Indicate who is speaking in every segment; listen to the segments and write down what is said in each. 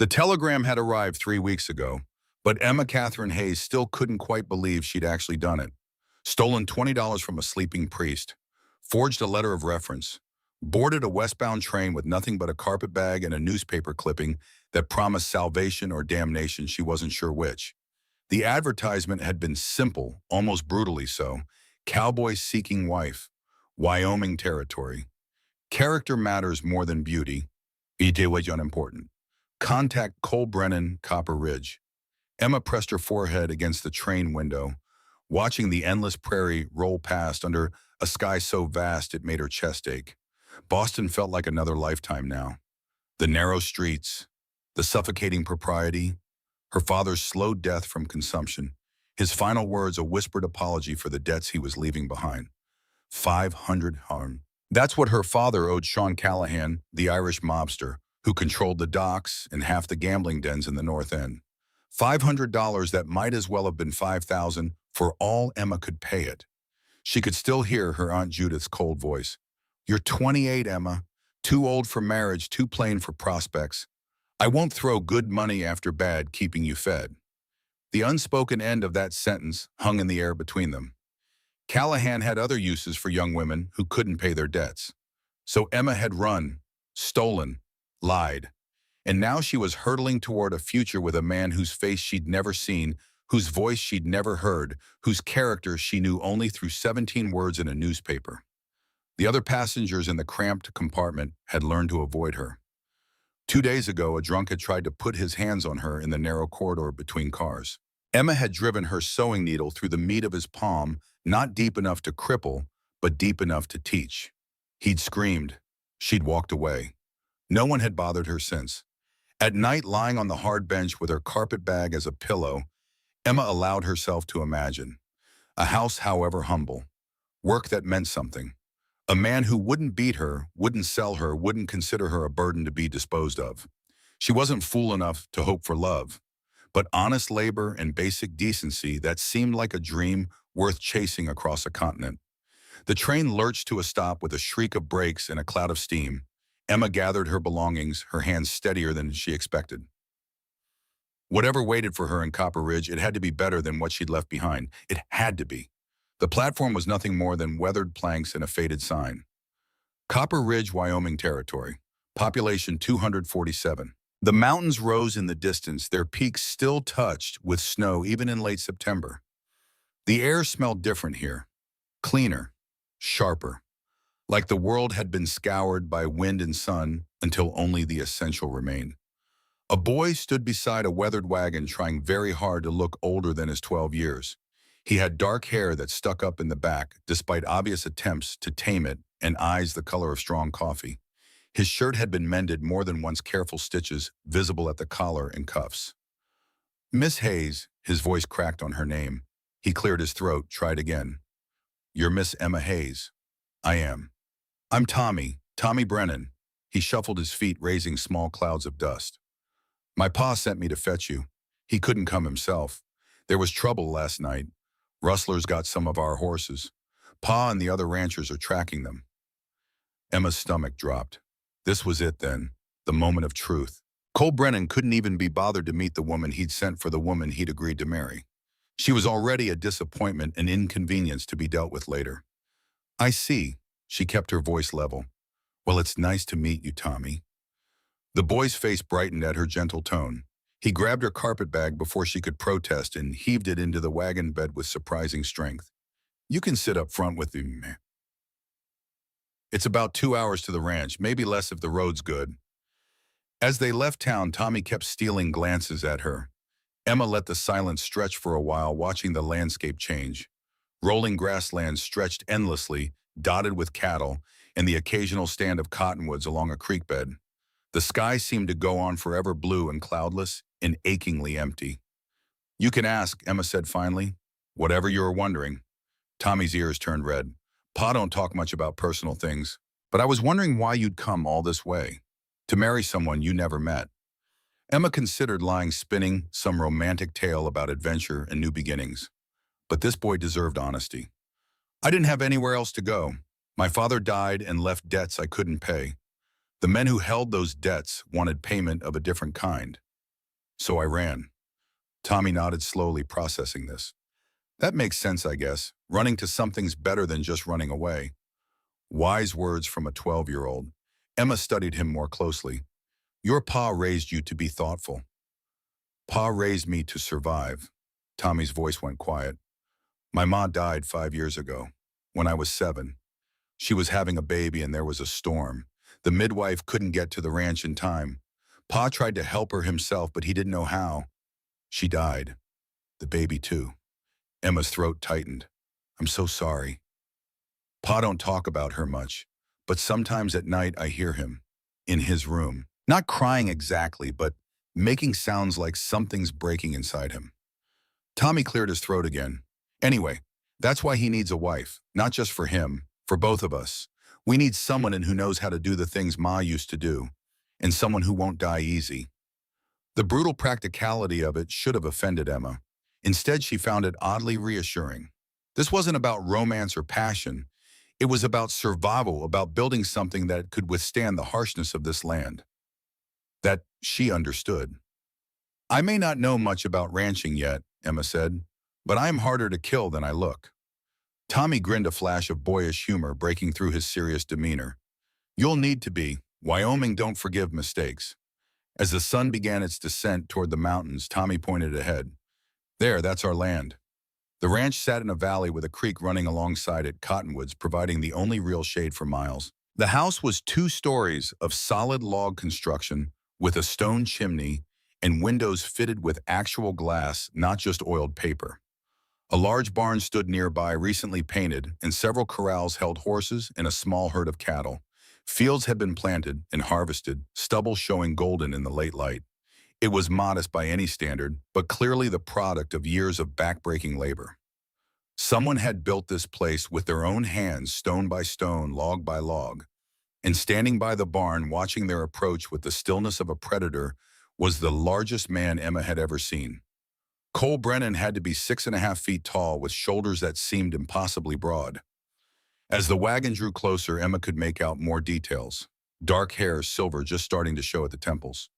Speaker 1: The telegram had arrived 3 weeks ago, but Emma Catherine Hayes still couldn't quite believe she'd actually done it. Stolen $20 from a sleeping priest, forged a letter of reference, boarded a westbound train with nothing but a carpet bag and a newspaper clipping that promised salvation or damnation, she wasn't sure which. The advertisement had been simple, almost brutally so. Cowboy seeking wife, Wyoming territory. Character matters more than beauty. It was unimportant. Contact Cole Brennan, Copper Ridge. Emma pressed her forehead against the train window, watching the endless prairie roll past under a sky so vast it made her chest ache. Boston felt like another lifetime now. The narrow streets, the suffocating propriety, her father's slow death from consumption, his final words a whispered apology for the debts he was leaving behind. 500 harm. That's what her father owed Sean Callahan, the Irish mobster, who controlled the docks and half the gambling dens in the North End. $500 that might as well have been $5,000 for all Emma could pay it. She could still hear her Aunt Judith's cold voice. "You're 28, Emma. Too old for marriage, too plain for prospects. I won't throw good money after bad keeping you fed." The unspoken end of that sentence hung in the air between them. Callahan had other uses for young women who couldn't pay their debts. So Emma had run, stolen, lied. And now she was hurtling toward a future with a man whose face she'd never seen, whose voice she'd never heard, whose character she knew only through 17 words in a newspaper. The other passengers in the cramped compartment had learned to avoid her. 2 days ago, a drunk had tried to put his hands on her in the narrow corridor between cars. Emma had driven her sewing needle through the meat of his palm, not deep enough to cripple, but deep enough to teach. He'd screamed. She'd walked away. No one had bothered her since. At night, lying on the hard bench with her carpet bag as a pillow, Emma allowed herself to imagine. A house, however humble. Work that meant something. A man who wouldn't beat her, wouldn't sell her, wouldn't consider her a burden to be disposed of. She wasn't fool enough to hope for love. But honest labor and basic decency that seemed like a dream worth chasing across a continent. The train lurched to a stop with a shriek of brakes and a cloud of steam. Emma gathered her belongings, her hands steadier than she expected. Whatever waited for her in Copper Ridge, it had to be better than what she'd left behind. It had to be. The platform was nothing more than weathered planks and a faded sign. Copper Ridge, Wyoming territory. Population 247. The mountains rose in the distance, their peaks still touched with snow even in late September. The air smelled different here. Cleaner, sharper. Like the world had been scoured by wind and sun until only the essential remained. A boy stood beside a weathered wagon trying very hard to look older than his 12 years. He had dark hair that stuck up in the back, despite obvious attempts to tame it, and eyes the color of strong coffee. His shirt had been mended more than once, careful stitches visible at the collar and cuffs. "Miss Hayes," his voice cracked on her name. He cleared his throat, tried again. "You're Miss Emma Hayes." "I am." "I'm Tommy Brennan." He shuffled his feet, raising small clouds of dust. "My pa sent me to fetch you. He couldn't come himself. There was trouble last night. Rustlers got some of our horses. Pa and the other ranchers are tracking them." Emma's stomach dropped. This was it then, the moment of truth. Cole Brennan couldn't even be bothered to meet the woman he'd sent for the woman he'd agreed to marry. She was already a disappointment, an inconvenience to be dealt with later. "I see." She kept her voice level. "Well, it's nice to meet you, Tommy." The boy's face brightened at her gentle tone. He grabbed her carpet bag before she could protest and heaved it into the wagon bed with surprising strength. "You can sit up front with me, man. It's about 2 hours to the ranch, maybe less if the road's good." As they left town, Tommy kept stealing glances at her. Emma let the silence stretch for a while, watching the landscape change. Rolling grasslands stretched endlessly, dotted with cattle, and the occasional stand of cottonwoods along a creek bed. The sky seemed to go on forever, blue and cloudless and achingly empty. "You can ask," Emma said finally. "Whatever you were wondering." Tommy's ears turned red. "Pa don't talk much about personal things, but I was wondering why you'd come all this way, to marry someone you never met." Emma considered lying spinning some romantic tale about adventure and new beginnings. But this boy deserved honesty. "I didn't have anywhere else to go. My father died and left debts I couldn't pay. The men who held those debts wanted payment of a different kind. So I ran. Tommy nodded slowly, processing this. That makes sense, I guess. Running to something's better than just running away. Wise words from a 12-year-old. Emma studied him more closely. Your pa raised you to be thoughtful. Pa raised me to survive. Tommy's voice went quiet. My ma died 5 years ago, when I was 7. She was having a baby and there was a storm. The midwife couldn't get to the ranch in time. Pa tried to help her himself, but he didn't know how. She died. The baby too. Emma's throat tightened. I'm so sorry. Pa don't talk about her much, but sometimes at night I hear him, in his room. Not crying exactly, but making sounds like something's breaking inside him. Tommy cleared his throat again. Anyway, that's why he needs a wife, not just for him, for both of us. We need someone who knows how to do the things Ma used to do, and someone who won't die easy. The brutal practicality of it should have offended Emma. Instead, she found it oddly reassuring. This wasn't about romance or passion. It was about survival, about building something that could withstand the harshness of this land. That she understood. I may not know much about ranching yet, Emma said, but I am harder to kill than I look. Tommy grinned, a flash of boyish humor breaking through his serious demeanor. You'll need to be. Wyoming don't forgive mistakes. As the sun began its descent toward the mountains, Tommy pointed ahead. There, that's our land. The ranch sat in a valley with a creek running alongside it, cottonwoods providing the only real shade for miles. The house was 2 stories of solid log construction with a stone chimney and windows fitted with actual glass, not just oiled paper. A large barn stood nearby, recently painted, and several corrals held horses and a small herd of cattle. Fields had been planted and harvested, stubble showing golden in the late light. It was modest by any standard, but clearly the product of years of backbreaking labor. Someone had built this place with their own hands, stone by stone, log by log. And standing by the barn, watching their approach with the stillness of a predator, was the largest man Emma had ever seen. Cole Brennan had to be 6.5 feet tall, with shoulders that seemed impossibly broad. As the wagon drew closer, Emma could make out more details. Dark hair, silver just starting to show at the temples.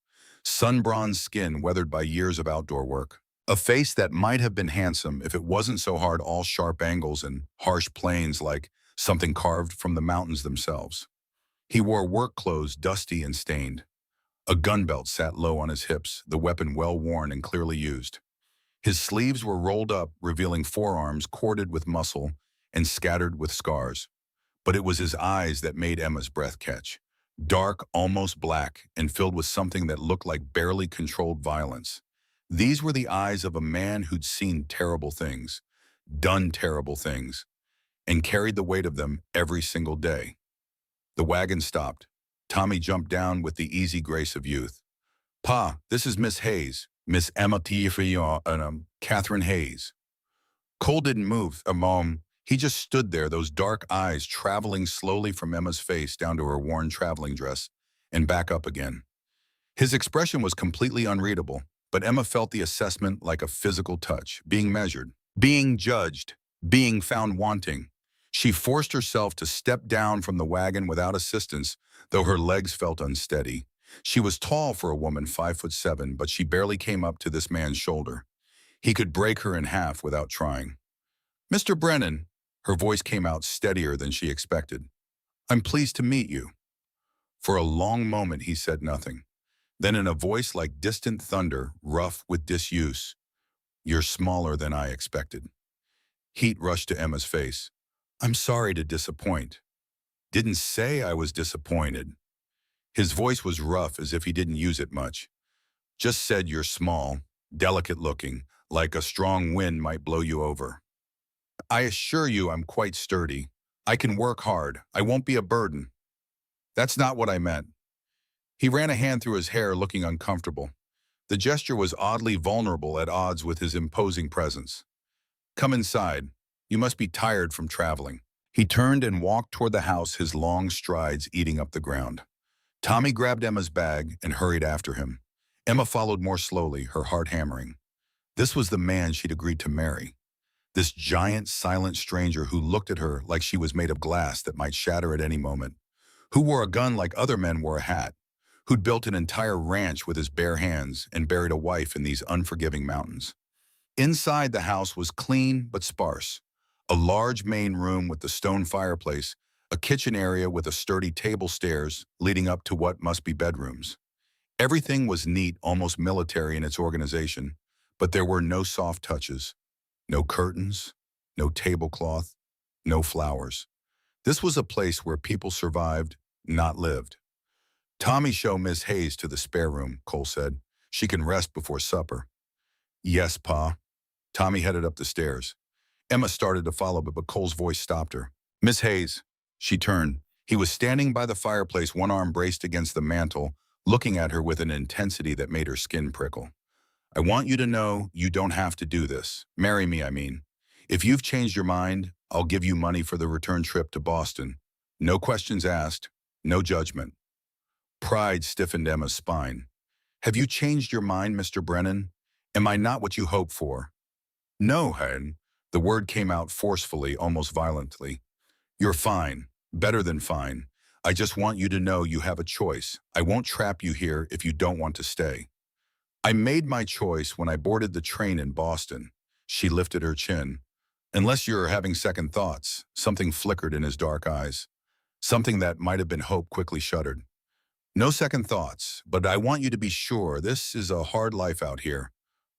Speaker 1: Sun-bronzed skin weathered by years of outdoor work. A face that might have been handsome if it wasn't so hard, all sharp angles and harsh planes like something carved from the mountains themselves. He wore work clothes, dusty and stained. A gun belt sat low on his hips, the weapon well worn and clearly used. His sleeves were rolled up, revealing forearms corded with muscle and scattered with scars. But it was his eyes that made Emma's breath catch. Dark, almost black, and filled with something that looked like barely controlled violence. These were the eyes of a man who'd seen terrible things, done terrible things, and carried the weight of them every single day. The wagon stopped. Tommy jumped down with the easy grace of youth. Pa, this is Miss Hayes, Miss Emma Catherine Hayes. Cole didn't move a moment. He just stood there, those dark eyes traveling slowly from Emma's face down to her worn traveling dress and back up again. His expression was completely unreadable, but Emma felt the assessment like a physical touch, being measured, being judged, being found wanting. She forced herself to step down from the wagon without assistance, though her legs felt unsteady. She was tall for a woman 5'7", but she barely came up to this man's shoulder. He could break her in half without trying. Mr. Brennan, her voice came out steadier than she expected. I'm pleased to meet you. For a long moment he said nothing. Then in a voice like distant thunder, rough with disuse, you're smaller than I expected. Heat rushed to Emma's face. I'm sorry to disappoint. Didn't say I was disappointed. His voice was rough, as if he didn't use it much. Just said you're small, delicate looking, like a strong wind might blow you over. I assure you I'm quite sturdy. I can work hard. I won't be a burden. That's not what I meant. He ran a hand through his hair, looking uncomfortable. The gesture was oddly vulnerable, at odds with his imposing presence. Come inside. You must be tired from traveling. He turned and walked toward the house, his long strides eating up the ground. Tommy grabbed Emma's bag and hurried after him. Emma followed more slowly, her heart hammering. This was the man she'd agreed to marry. This giant, silent stranger who looked at her like she was made of glass that might shatter at any moment. Who wore a gun like other men wore a hat. who'd built an entire ranch with his bare hands and buried a wife in these unforgiving mountains. Inside the house was clean but sparse. A large main room with the stone fireplace, a kitchen area with a sturdy table stairs leading up to what must be bedrooms. Everything was neat, almost military in its organization, but there were no soft touches, no curtains, no tablecloth, no flowers. This was a place where people survived, not lived. "Tommy, show Miss Hayes to the spare room," Cole said. "She can rest before supper." "Yes, Pa." Tommy headed up the stairs. Emma started to follow, but Cole's voice stopped her. "Miss Hayes." She turned. He was standing by the fireplace, one arm braced against the mantel, looking at her with an intensity that made her skin prickle. "I want you to know you don't have to do this. Marry me, I mean. If you've changed your mind, I'll give you money for the return trip to Boston. No questions asked, no judgment." Pride stiffened Emma's spine. "Have you changed your mind, Mr. Brennan? Am I not what you hoped for?" "No, Hen." The word came out forcefully, almost violently. "You're fine. Better than fine. I just want you to know you have a choice. I won't trap you here if you don't want to stay." "I made my choice when I boarded the train in Boston." She lifted her chin. "Unless you're having second thoughts." Something flickered in his dark eyes. Something that might have been hope quickly shuddered. "No second thoughts, but I want you to be sure this is a hard life out here.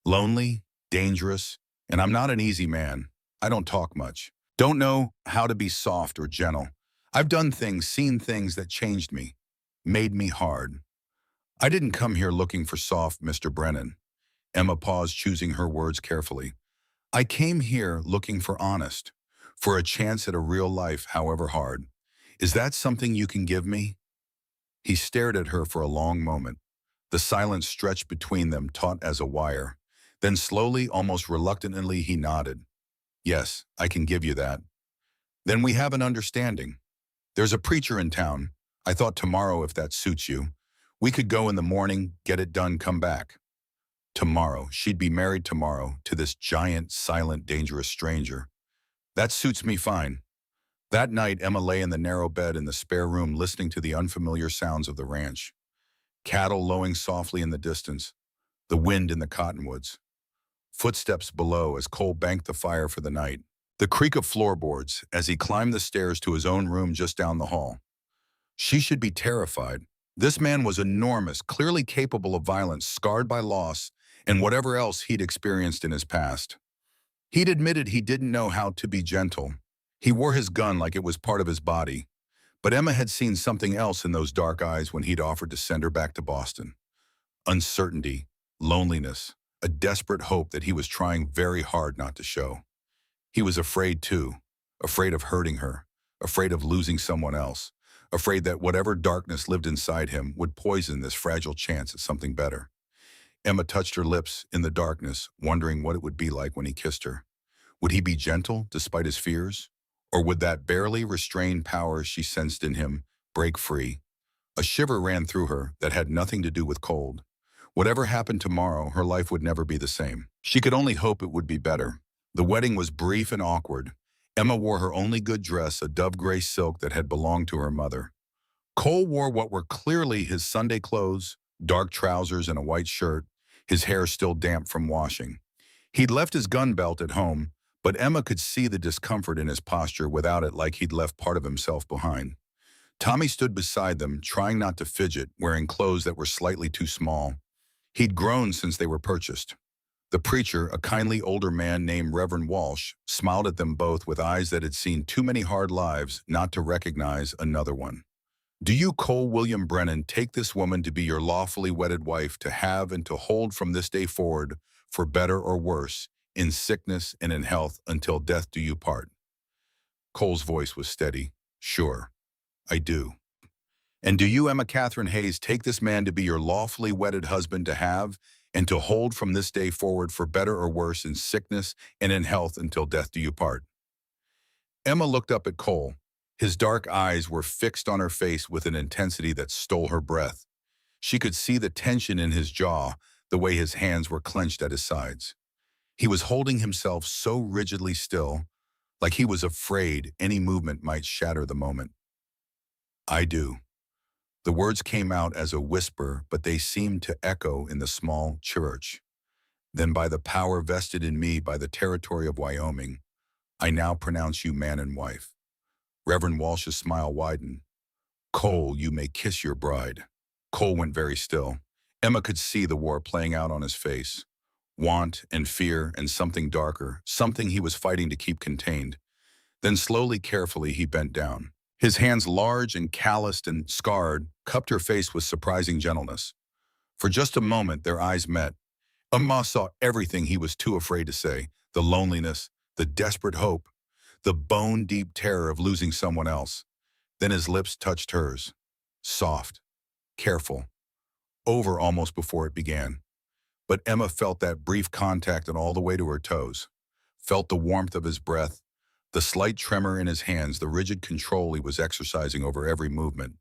Speaker 1: Lonely, dangerous, and I'm not an easy man. I don't talk much. Don't know how to be soft or gentle. I've done things, seen things that changed me, made me hard. I didn't come here looking for soft, Mr. Brennan." Emma paused, choosing her words carefully. "I came here looking for honest, for a chance at a real life, however hard. Is that something you can give me?" He stared at her for a long moment. The silence stretched between them, taut as a wire. Then slowly, almost reluctantly, he nodded. "Yes, I can give you that." "Then we have an understanding. There's a preacher in town. I thought tomorrow, if that suits you. We could go in the morning, get it done, come back." Tomorrow. She'd be married tomorrow to this giant, silent, dangerous stranger. "That suits me fine." That night, Emma lay in the narrow bed in the spare room, listening to the unfamiliar sounds of the ranch. Cattle lowing softly in the distance, the wind in the cottonwoods. Footsteps below as Cole banked the fire for the night. The creak of floorboards as he climbed the stairs to his own room just down the hall. She should be terrified. This man was enormous, clearly capable of violence, scarred by loss, and whatever else he'd experienced in his past. He'd admitted he didn't know how to be gentle. He wore his gun like it was part of his body. But Emma had seen something else in those dark eyes when he'd offered to send her back to Boston. Uncertainty, loneliness, a desperate hope that he was trying very hard not to show. He was afraid too, afraid of hurting her, afraid of losing someone else, afraid that whatever darkness lived inside him would poison this fragile chance at something better. Emma touched her lips in the darkness, wondering what it would be like when he kissed her. Would he be gentle despite his fears? Or would that barely restrained power she sensed in him break free? A shiver ran through her that had nothing to do with cold. Whatever happened tomorrow, her life would never be the same. She could only hope it would be better. The wedding was brief and awkward. Emma wore her only good dress, a dove-gray silk that had belonged to her mother. Cole wore what were clearly his Sunday clothes, dark trousers and a white shirt, his hair still damp from washing. He'd left his gun belt at home, but Emma could see the discomfort in his posture without it, like he'd left part of himself behind. Tommy stood beside them, trying not to fidget, wearing clothes that were slightly too small. He'd grown since they were purchased. The preacher, a kindly older man named Reverend Walsh, smiled at them both with eyes that had seen too many hard lives not to recognize another one. "Do you, Cole William Brennan, take this woman to be your lawfully wedded wife, to have and to hold from this day forward, for better or worse, in sickness and in health, until death do you part?" Cole's voice was steady. "Sure, I do." "And do you, Emma Catherine Hayes, take this man to be your lawfully wedded husband, to have and to hold from this day forward, for better or worse, in sickness and in health, until death do you part?" Emma looked up at Cole. His dark eyes were fixed on her face with an intensity that stole her breath. She could see the tension in his jaw, the way his hands were clenched at his sides. He was holding himself so rigidly still, like he was afraid any movement might shatter the moment. "I do." The words came out as a whisper, but they seemed to echo in the small church. Then by the power vested in me by the territory of Wyoming, I now pronounce you man and wife. Reverend Walsh's smile widened. Cole, you may kiss your bride. Cole went very still. Emma could see the war playing out on his face. Want and fear and something darker, something he was fighting to keep contained. Then slowly, carefully, he bent down. His hands, large and calloused and scarred, cupped her face with surprising gentleness. For just a moment, their eyes met. Emma saw everything he was too afraid to say, the loneliness, the desperate hope, the bone-deep terror of losing someone else. Then his lips touched hers, soft, careful, over almost before it began. But Emma felt that brief contact and all the way to her toes, felt the warmth of his breath, the slight tremor in his hands, the rigid control he was exercising over every movement.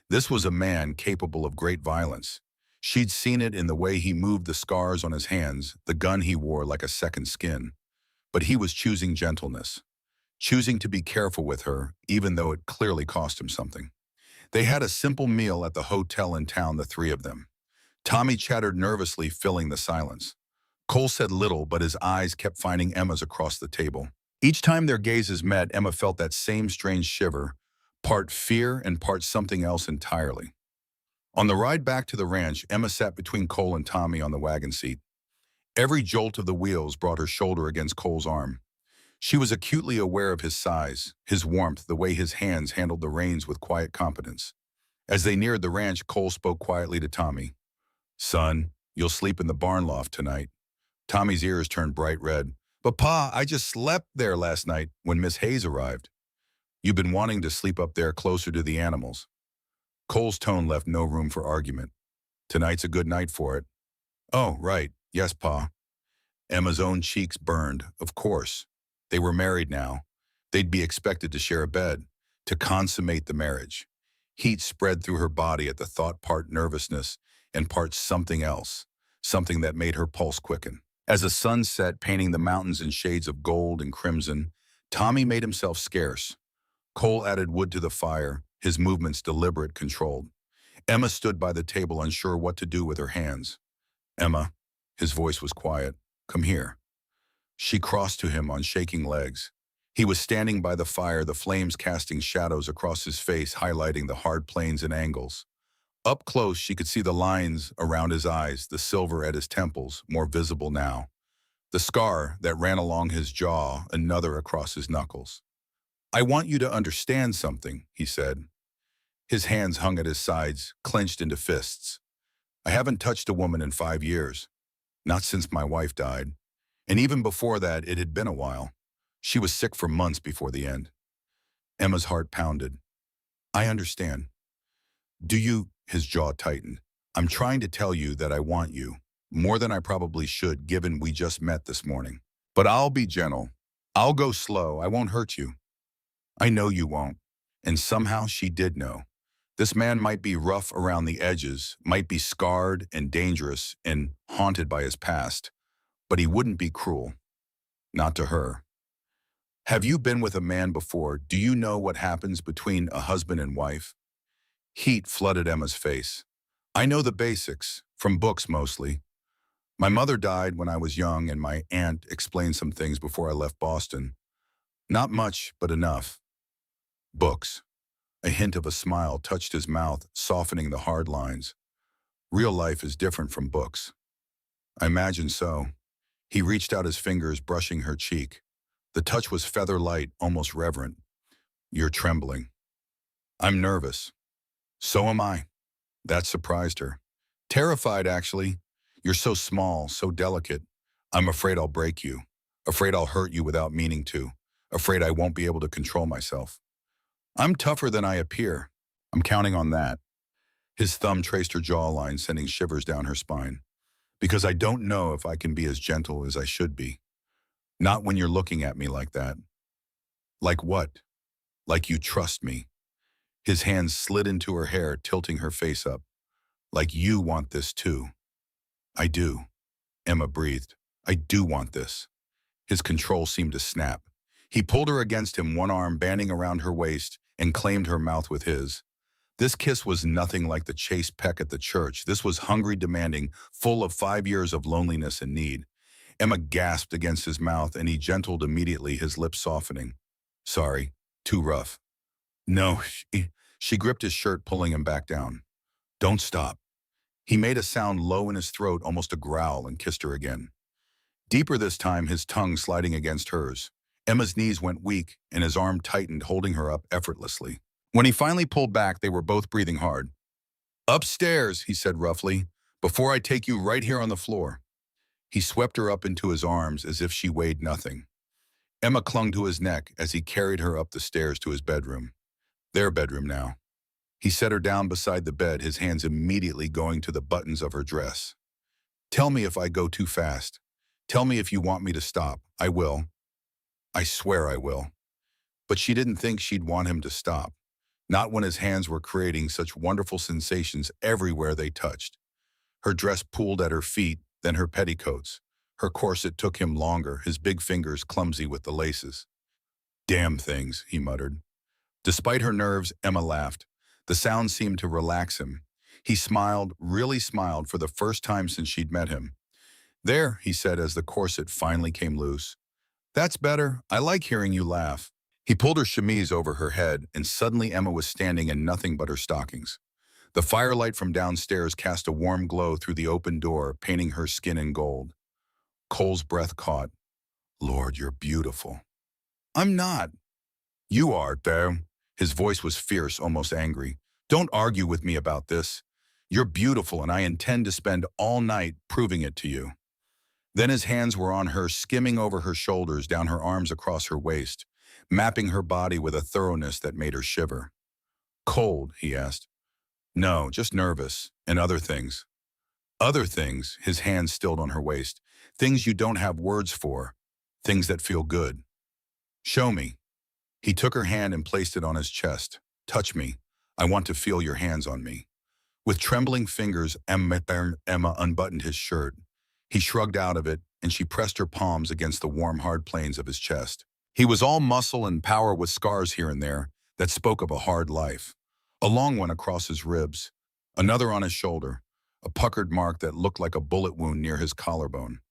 Speaker 1: This was a man capable of great violence. She'd seen it in the way he moved the scars on his hands, the gun he wore like a second skin. But he was choosing gentleness, choosing to be careful with her, even though it clearly cost him something. They had a simple meal at the hotel in town, the three of them. Tommy chattered nervously, filling the silence. Cole said little, but his eyes kept finding Emma's across the table. Each time their gazes met, Emma felt that same strange shiver, part fear and part something else entirely. On the ride back to the ranch, Emma sat between Cole and Tommy on the wagon seat. Every jolt of the wheels brought her shoulder against Cole's arm. She was acutely aware of his size, his warmth, the way his hands handled the reins with quiet competence. As they neared the ranch, Cole spoke quietly to Tommy. Son, you'll sleep in the barn loft tonight. Tommy's ears turned bright red. But Pa, I just slept there last night when Miss Hayes arrived. You've been wanting to sleep up there closer to the animals. Cole's tone left no room for argument. Tonight's a good night for it. Oh, right. Yes, Pa. Emma's own cheeks burned, of course. They were married now. They'd be expected to share a bed, to consummate the marriage. Heat spread through her body at the thought, part nervousness and part something else, something that made her pulse quicken. As the sun set, painting the mountains in shades of gold and crimson, Tommy made himself scarce. Cole added wood to the fire, his movements deliberate, controlled. Emma stood by the table, unsure what to do with her hands. Emma, his voice was quiet, come here. She crossed to him on shaking legs. He was standing by the fire, the flames casting shadows across his face, highlighting the hard planes and angles. Up close, she could see the lines around his eyes, the silver at his temples, more visible now. The scar that ran along his jaw, another across his knuckles. I want you to understand something, he said. His hands hung at his sides, clenched into fists. I haven't touched a woman in 5 years. Not since my wife died. And even before that, it had been a while. She was sick for months before the end. Emma's heart pounded. I understand. Do you? His jaw tightened. I'm trying to tell you that I want you, more than I probably should, given we just met this morning. But I'll be gentle. I'll go slow. I won't hurt you. I know you won't. And somehow she did know. This man might be rough around the edges, might be scarred and dangerous and haunted by his past, but he wouldn't be cruel. Not to her. Have you been with a man before? Do you know what happens between a husband and wife? Heat flooded Emma's face. I know the basics, from books mostly. My mother died when I was young, and my aunt explained some things before I left Boston. Not much, but enough. Books. A hint of a smile touched his mouth, softening the hard lines. Real life is different from books. I imagine so. He reached out his fingers, brushing her cheek. The touch was feather-light, almost reverent. You're trembling. I'm nervous. So am I. That surprised her. Terrified, actually. You're so small, so delicate. I'm afraid I'll break you. Afraid I'll hurt you without meaning to. Afraid I won't be able to control myself. I'm tougher than I appear. I'm counting on that. His thumb traced her jawline, sending shivers down her spine. Because I don't know if I can be as gentle as I should be. Not when you're looking at me like that. Like what? Like you trust me. His hands slid into her hair, tilting her face up. Like you want this too. I do. Emma breathed. I do want this. His control seemed to snap. He pulled her against him, one arm banding around her waist, and claimed her mouth with his. This kiss was nothing like the chaste peck at the church. This was hungry, demanding, full of 5 years of loneliness and need. Emma gasped against his mouth, and he gentled immediately, his lips softening. Sorry, too rough. No, she gripped his shirt, pulling him back down. Don't stop. He made a sound low in his throat, almost a growl, and kissed her again. Deeper this time, his tongue sliding against hers. Emma's knees went weak, and his arm tightened, holding her up effortlessly. When he finally pulled back, they were both breathing hard. Upstairs, he said roughly, before I take you right here on the floor. He swept her up into his arms as if she weighed nothing. Emma clung to his neck as he carried her up the stairs to his bedroom. Their bedroom now. He set her down beside the bed, his hands immediately going to the buttons of her dress. Tell me if I go too fast. Tell me if you want me to stop. I will. I swear I will. But she didn't think she'd want him to stop. Not when his hands were creating such wonderful sensations everywhere they touched. Her dress pulled at her feet, then her petticoats. Her corset took him longer, his big fingers clumsy with the laces. Damn things, he muttered. Despite her nerves, Emma laughed. The sound seemed to relax him. He smiled, really smiled, for the first time since she'd met him. There, he said as the corset finally came loose. That's better. I like hearing you laugh. He pulled her chemise over her head, and suddenly Emma was standing in nothing but her stockings. The firelight from downstairs cast a warm glow through the open door, painting her skin in gold. Cole's breath caught. Lord, you're beautiful. I'm not. You are, though. His voice was fierce, almost angry. Don't argue with me about this. You're beautiful, and I intend to spend all night proving it to you. Then his hands were on her, skimming over her shoulders, down her arms across her waist, mapping her body with a thoroughness that made her shiver. Cold, he asked. No, just nervous, and other things. Other things, his hands stilled on her waist. Things you don't have words for. Things that feel good. Show me. He took her hand and placed it on his chest. Touch me. I want to feel your hands on me. With trembling fingers, Emma unbuttoned his shirt. He shrugged out of it, and she pressed her palms against the warm, hard planes of his chest. He was all muscle and power, with scars here and there that spoke of a hard life. A long one across his ribs, another on his shoulder, a puckered mark that looked like a bullet wound near his collarbone.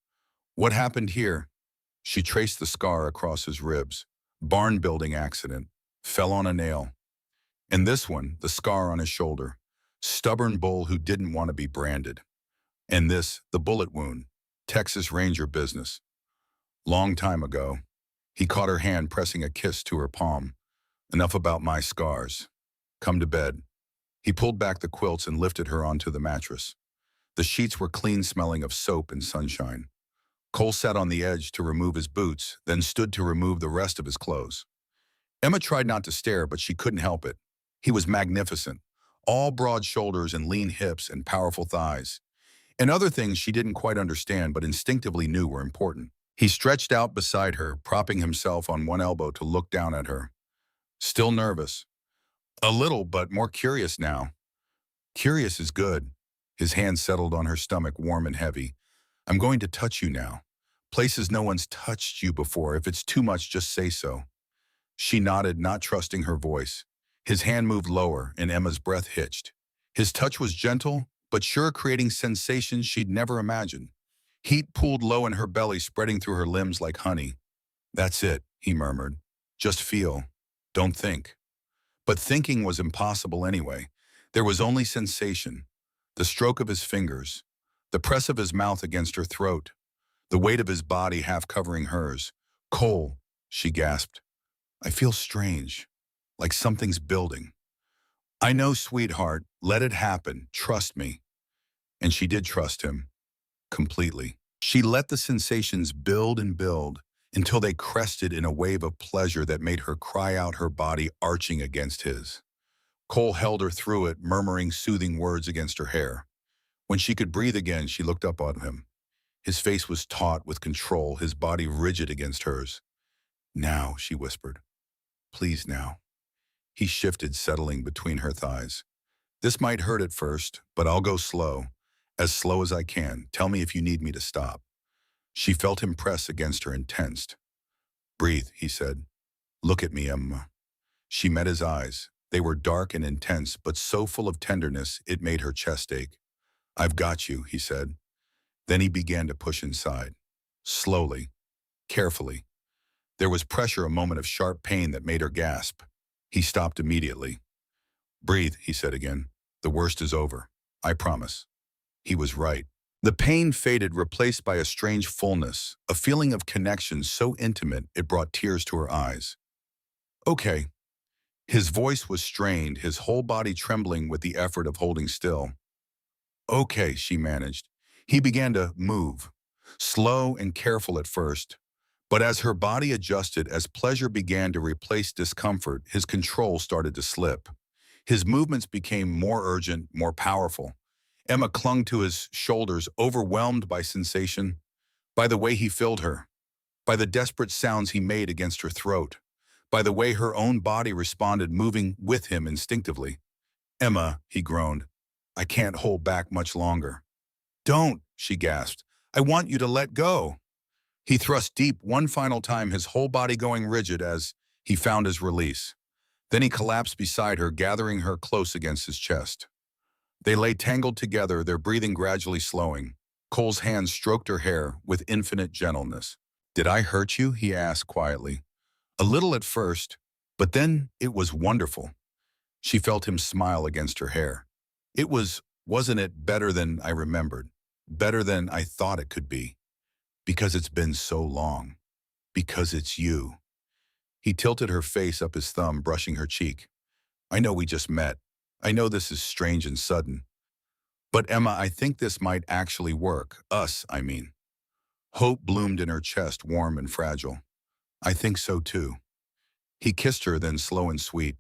Speaker 1: What happened here? She traced the scar across his ribs. Barn building accident. Fell on a nail. And this one, the scar on his shoulder. Stubborn bull who didn't want to be branded. And this, the bullet wound. Texas Ranger business. Long time ago. He caught her hand, pressing a kiss to her palm. Enough about my scars. Come to bed. He pulled back the quilts and lifted her onto the mattress. The sheets were clean, smelling of soap and sunshine. Cole sat on the edge to remove his boots, then stood to remove the rest of his clothes. Emma tried not to stare, but she couldn't help it. He was magnificent, all broad shoulders and lean hips and powerful thighs, and other things she didn't quite understand but instinctively knew were important. He stretched out beside her, propping himself on one elbow to look down at her. Still nervous. A little, but more curious now. Curious is good. His hand settled on her stomach, warm and heavy. I'm going to touch you now. Places no one's touched you before. If it's too much, just say so. She nodded, not trusting her voice. His hand moved lower, and Emma's breath hitched. His touch was gentle, but sure, creating sensations she'd never imagined. Heat pooled low in her belly, spreading through her limbs like honey. That's it, he murmured. Just feel. Don't think. But thinking was impossible anyway. There was only sensation. The stroke of his fingers. The press of his mouth against her throat. The weight of his body half covering hers. Cole, she gasped. I feel strange. Like something's building. I know, sweetheart. Let it happen. Trust me. And she did trust him. Completely. She let the sensations build and build until they crested in a wave of pleasure that made her cry out, her body arching against his. Cole held her through it, murmuring soothing words against her hair. When she could breathe again, she looked up at him. His face was taut with control, his body rigid against hers. Now, she whispered. Please now. He shifted, settling between her thighs. This might hurt at first, but I'll go slow as I can. Tell me if you need me to stop. She felt him press against her and tensed. Breathe, he said. Look at me, Emma. She met his eyes, They were dark and intense, but so full of tenderness it made her chest ache. "I've got you," he said. Then he began to push inside. Slowly, carefully. There was pressure, a moment of sharp pain that made her gasp. He stopped immediately. "Breathe," he said again. "The worst is over. I promise." He was right. The pain faded, replaced by a strange fullness, a feeling of connection so intimate it brought tears to her eyes. "Okay." His voice was strained, his whole body trembling with the effort of holding still. "Okay," she managed. He began to move, slow and careful at first. But as her body adjusted, as pleasure began to replace discomfort, his control started to slip. His movements became more urgent, more powerful. Emma clung to his shoulders, overwhelmed by sensation, by the way he filled her, by the desperate sounds he made against her throat, by the way her own body responded, moving with him instinctively. "Emma," he groaned, "I can't hold back much longer." "Don't," she gasped. "I want you to let go." He thrust deep one final time, his whole body going rigid as he found his release. Then he collapsed beside her, gathering her close against his chest. They lay tangled together, their breathing gradually slowing. Cole's hands stroked her hair with infinite gentleness. "Did I hurt you?" he asked quietly. "A little at first, but then it was wonderful." She felt him smile against her hair. Wasn't it better than I remembered? Better than I thought it could be? Because it's been so long. Because it's you." He tilted her face up, his thumb brushing her cheek. "I know we just met. I know this is strange and sudden. But Emma, I think this might actually work. Us, I mean." Hope bloomed in her chest, warm and fragile. "I think so too." He kissed her, then slow and sweet.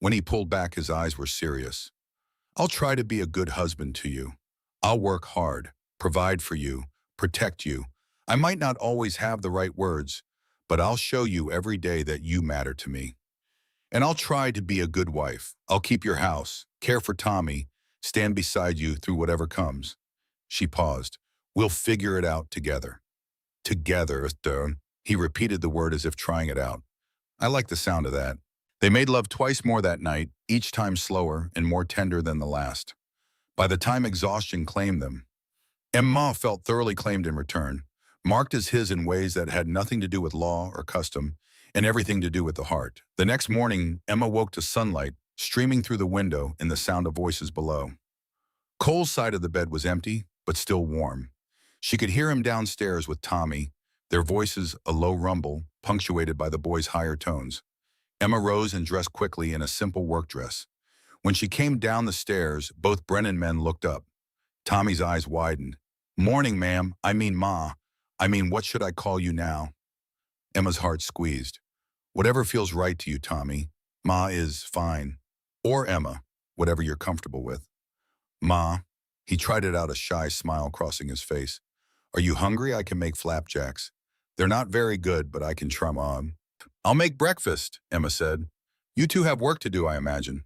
Speaker 1: When he pulled back, his eyes were serious. "I'll try to be a good husband to you. I'll work hard, provide for you, protect you. I might not always have the right words, but I'll show you every day that you matter to me. And I'll try to be a good wife. I'll keep your house, care for Tommy, stand beside you through whatever comes." She paused. "We'll figure it out together." "Together, Stone." He repeated the word as if trying it out. I like the sound of that. They made love twice more that night, each time slower and more tender than the last. By the time exhaustion claimed them, Emma felt thoroughly claimed in return, marked as his in ways that had nothing to do with law or custom, and everything to do with the heart. The next morning, Emma woke to sunlight streaming through the window and the sound of voices below. Cole's side of the bed was empty, but still warm. She could hear him downstairs with Tommy, their voices a low rumble, punctuated by the boys' higher tones. Emma rose and dressed quickly in a simple work dress. When she came down the stairs, both Brennan men looked up. Tommy's eyes widened. "Morning, ma'am. I mean, Ma. What should I call you now?" Emma's heart squeezed. "Whatever feels right to you, Tommy. Ma is fine. Or Emma, whatever you're comfortable with." "Ma." He tried it out, a shy smile crossing his face. "Are you hungry? I can make flapjacks. They're not very good, but I can try 'em on." "I'll make breakfast," Emma said. "You two have work to do, I imagine."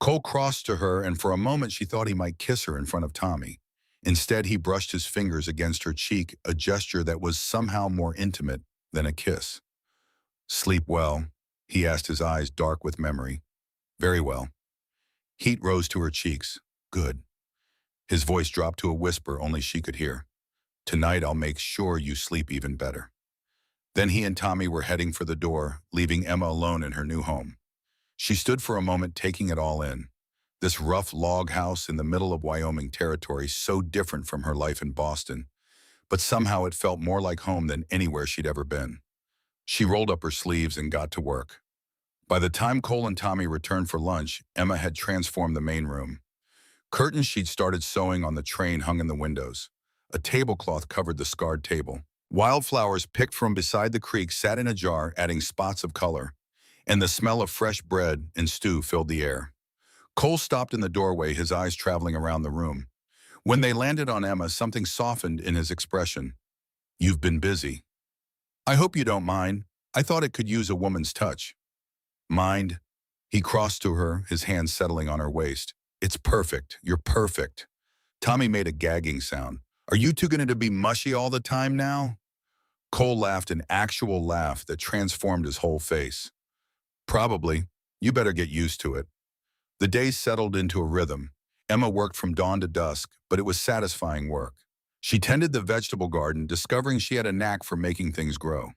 Speaker 1: Cole crossed to her, and for a moment she thought he might kiss her in front of Tommy. Instead, he brushed his fingers against her cheek, a gesture that was somehow more intimate than a kiss. "Sleep well?" he asked, his eyes dark with memory. "Very well." Heat rose to her cheeks. "Good." His voice dropped to a whisper only she could hear. "Tonight I'll make sure you sleep even better." Then he and Tommy were heading for the door, leaving Emma alone in her new home. She stood for a moment, taking it all in. This rough log house in the middle of Wyoming territory, so different from her life in Boston, but somehow it felt more like home than anywhere she'd ever been. She rolled up her sleeves and got to work. By the time Cole and Tommy returned for lunch, Emma had transformed the main room. Curtains she'd started sewing on the train hung in the windows. A tablecloth covered the scarred table. Wildflowers picked from beside the creek sat in a jar, adding spots of color, and the smell of fresh bread and stew filled the air. Cole stopped in the doorway, his eyes traveling around the room. When they landed on Emma, something softened in his expression. "You've been busy." "I hope you don't mind. I thought it could use a woman's touch." "Mind?" He crossed to her, his hands settling on her waist. "It's perfect. You're perfect." Tommy made a gagging sound. "Are you two going to be mushy all the time now?" Cole laughed, an actual laugh that transformed his whole face. "Probably. You better get used to it. The days settled into a rhythm. Emma worked from dawn to dusk, but it was satisfying work. She tended the vegetable garden, discovering she had a knack for making things grow.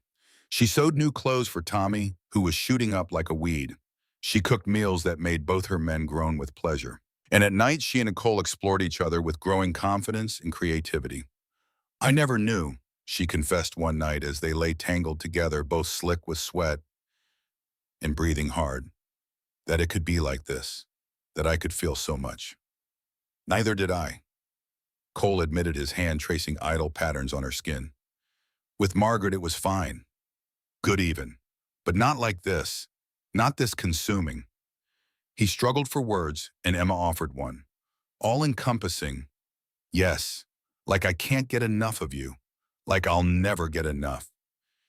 Speaker 1: She sewed new clothes for Tommy, who was shooting up like a weed. She cooked meals that made both her men groan with pleasure. And at night, she and Nicole explored each other with growing confidence and creativity. I never knew, she confessed one night as they lay tangled together, both slick with sweat and breathing hard, that it could be like this, that I could feel so much. Neither did I. Cole admitted, his hand tracing idle patterns on her skin. With Margaret, it was fine. Good even. But not like this. Not this consuming. He struggled for words, and Emma offered one. All-encompassing. Yes. Like I can't get enough of you. Like I'll never get enough.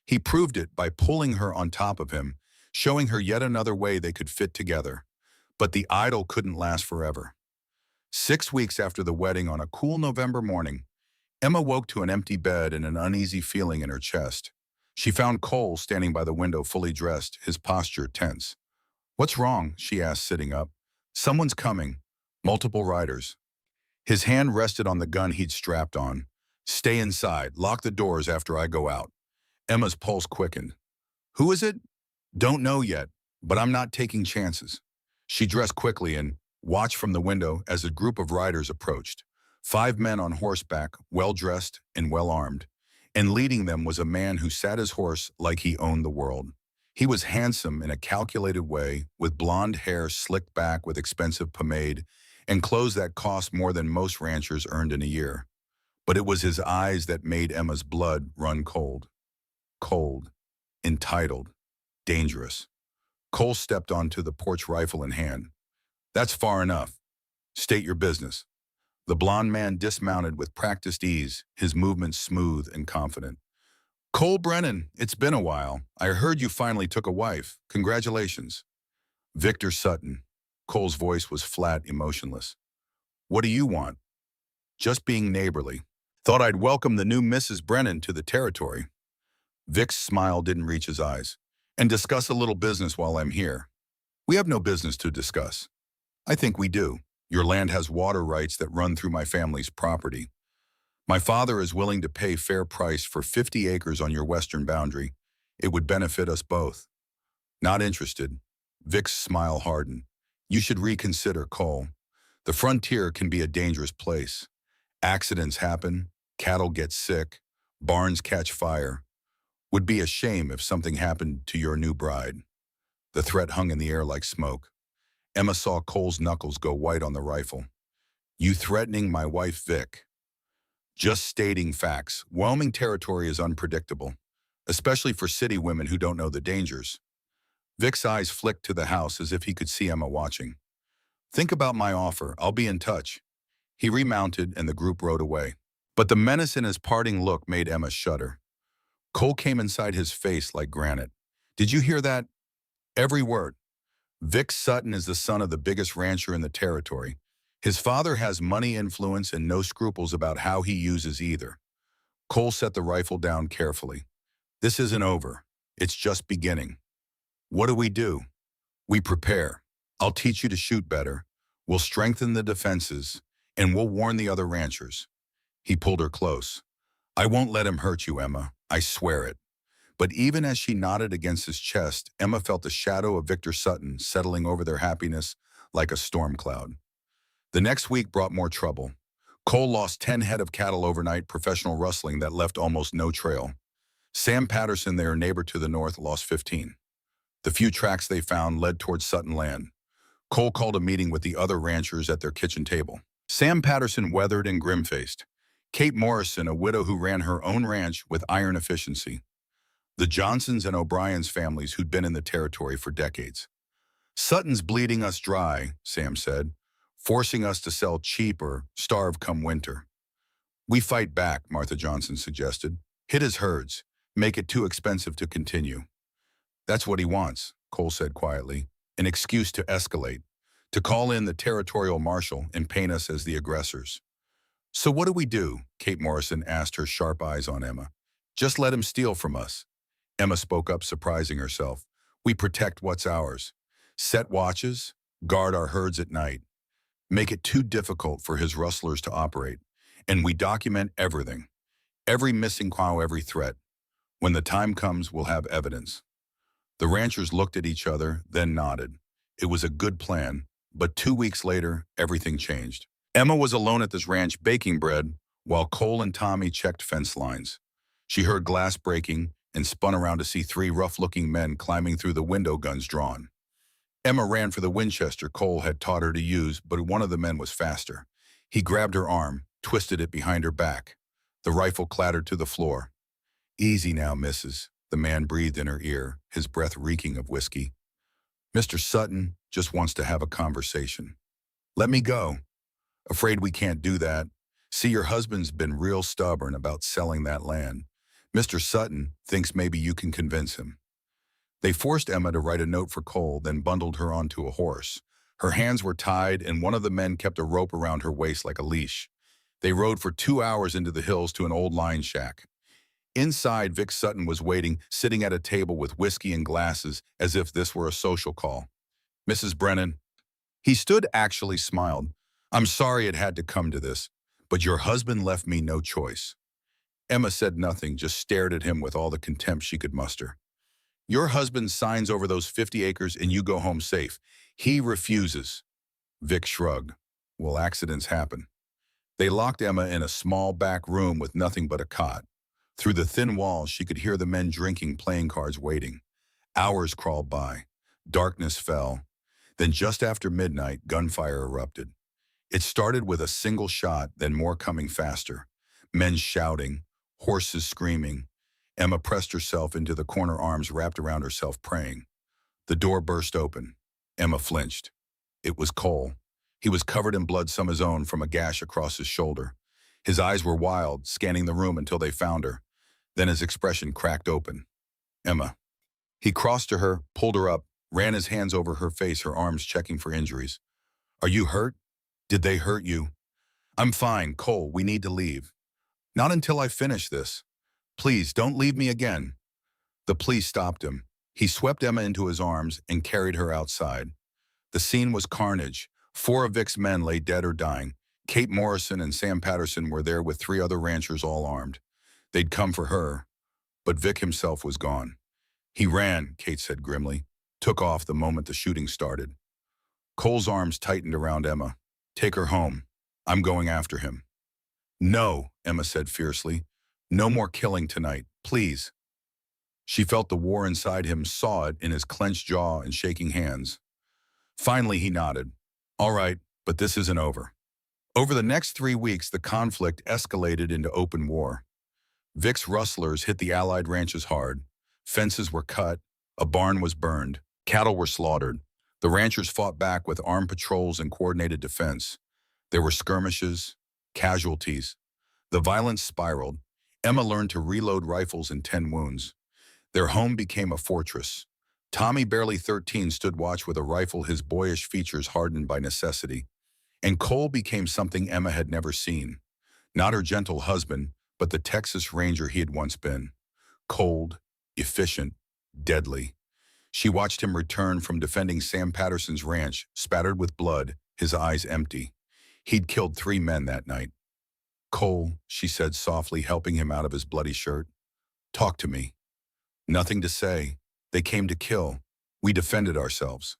Speaker 1: He proved it by pulling her on top of him, showing her yet another way they could fit together. But the idyll couldn't last forever. 6 weeks after the wedding, on a cool November morning, Emma woke to an empty bed and an uneasy feeling in her chest. She found Cole standing by the window, fully dressed, his posture tense. "What's wrong?" she asked, sitting up. "Someone's coming. Multiple riders." His hand rested on the gun he'd strapped on. "Stay inside. Lock the doors after I go out." Emma's pulse quickened. "Who is it?" "Don't know yet, but I'm not taking chances." She dressed quickly and watched from the window as a group of riders approached. 5 men on horseback, well-dressed and well-armed. And leading them was a man who sat his horse like he owned the world. He was handsome in a calculated way, with blonde hair slicked back with expensive pomade and clothes that cost more than most ranchers earned in a year. But it was his eyes that made Emma's blood run cold. Cold, entitled, dangerous. Cole stepped onto the porch, rifle in hand. "That's far enough. State your business." The blond man dismounted with practiced ease, his movements smooth and confident. "Cole Brennan, it's been a while. I heard you finally took a wife. Congratulations." "Victor Sutton." Cole's voice was flat, emotionless. "What do you want?" "Just being neighborly. Thought I'd welcome the new Mrs. Brennan to the territory." Vic's smile didn't reach his eyes. "And discuss a little business while I'm here." "We have no business to discuss." "I think we do. Your land has water rights that run through my family's property. My father is willing to pay fair price for 50 acres on your western boundary. It would benefit us both." "Not interested." Vic's smile hardened. "You should reconsider, Cole. The frontier can be a dangerous place. Accidents happen, cattle get sick, barns catch fire. Would be a shame if something happened to your new bride." The threat hung in the air like smoke. Emma saw Cole's knuckles go white on the rifle. "You threatening my wife, Vic?" "Just stating facts. Wyoming territory is unpredictable, especially for city women who don't know the dangers." Vic's eyes flicked to the house as if he could see Emma watching. "Think about my offer. I'll be in touch." He remounted and the group rode away. But the menace in his parting look made Emma shudder. Cole came inside his face like granite. "Did you hear that?" "Every word. Vic Sutton is the son of the biggest rancher in the territory. His father has money, influence, and no scruples about how he uses either." Cole set the rifle down carefully. "This isn't over. It's just beginning." "What do we do?" "We prepare. I'll teach you to shoot better. We'll strengthen the defenses, and we'll warn the other ranchers." He pulled her close. "I won't let him hurt you, Emma. I swear it." But even as she nodded against his chest, Emma felt the shadow of Victor Sutton settling over their happiness like a storm cloud. The next week brought more trouble. Cole lost 10 head of cattle overnight, professional rustling that left almost no trail. Sam Patterson, their neighbor to the north, lost 15. The few tracks they found led towards Sutton land. Cole called a meeting with the other ranchers at their kitchen table. Sam Patterson, weathered and grim-faced. Kate Morrison, a widow who ran her own ranch with iron efficiency. The Johnsons and O'Brien's families who'd been in the territory for decades. "Sutton's bleeding us dry," Sam said, "forcing us to sell cheap or starve come winter." "We fight back," Martha Johnson suggested. "Hit his herds. Make it too expensive to continue." "That's what he wants," Cole said quietly. "An excuse to escalate, to call in the territorial marshal and paint us as the aggressors." "So what do we do?" Kate Morrison asked, her sharp eyes on Emma. "Just let him steal from us." Emma spoke up, surprising herself. "We protect what's ours. Set watches, guard our herds at night, make it too difficult for his rustlers to operate, and we document everything. Every missing cow, every threat. When the time comes, we'll have evidence. The ranchers looked at each other, then nodded. It was a good plan, but 2 weeks later, everything changed. Emma was alone at this ranch baking bread, while Cole and Tommy checked fence lines. She heard glass breaking and spun around to see three rough-looking men climbing through the window, guns drawn. Emma ran for the Winchester Cole had taught her to use, but one of the men was faster. He grabbed her arm, twisted it behind her back. The rifle clattered to the floor. "Easy now, missus," the man breathed in her ear, his breath reeking of whiskey. "Mr. Sutton just wants to have a conversation." "Let me go." "Afraid we can't do that. See, your husband's been real stubborn about selling that land. Mr. Sutton thinks maybe you can convince him." They forced Emma to write a note for Cole, then bundled her onto a horse. Her hands were tied, and one of the men kept a rope around her waist like a leash. They rode for 2 hours into the hills to an old line shack. Inside, Vic Sutton was waiting, sitting at a table with whiskey and glasses, as if this were a social call. "Mrs. Brennan." He stood, actually smiled. "I'm sorry it had to come to this, but your husband left me no choice." Emma said nothing, just stared at him with all the contempt she could muster. "Your husband signs over those 50 acres and you go home safe. He refuses." Vic shrugged. "Well, accidents happen." They locked Emma in a small back room with nothing but a cot. Through the thin walls, she could hear the men drinking, playing cards, waiting. Hours crawled by. Darkness fell. Then just after midnight, gunfire erupted. It started with a single shot, then more coming faster. Men shouting, horses screaming. Emma pressed herself into the corner, arms wrapped around herself, praying. The door burst open. Emma flinched. It was Cole. He was covered in blood, some his own, from a gash across his shoulder. His eyes were wild, scanning the room until they found her. Then his expression cracked open. "Emma." He crossed to her, pulled her up, ran his hands over her face, her arms checking for injuries. "Are you hurt? Did they hurt you?" "I'm fine, Cole, we need to leave." "Not until I finish this. Please, don't leave me again." The police stopped him. He swept Emma into his arms and carried her outside. The scene was carnage. 4 of Vic's men lay dead or dying. Kate Morrison and Sam Patterson were there with 3 other ranchers, all armed. They'd come for her, but Vic himself was gone. "He ran," Kate said grimly. "Took off the moment the shooting started." Cole's arms tightened around Emma. "Take her home. I'm going after him." "No," Emma said fiercely. "No more killing tonight, please." She felt the war inside him, saw it in his clenched jaw and shaking hands. Finally, he nodded. "All right, but this isn't over." Over the next 3 weeks, the conflict escalated into open war. Vic's rustlers hit the Allied ranches hard. Fences were cut, a barn was burned, cattle were slaughtered. The ranchers fought back with armed patrols and coordinated defense. There were skirmishes, casualties. The violence spiraled. Emma learned to reload rifles and 10 wounds. Their home became a fortress. Tommy, barely 13, stood watch with a rifle, his boyish features hardened by necessity. And Cole became something Emma had never seen. Not her gentle husband, but the Texas Ranger he had once been. Cold, efficient, deadly. She watched him return from defending Sam Patterson's ranch, spattered with blood, his eyes empty. He'd killed 3 men that night. "Cole," she said softly, helping him out of his bloody shirt. "Talk to me." "Nothing to say. They came to kill. We defended ourselves."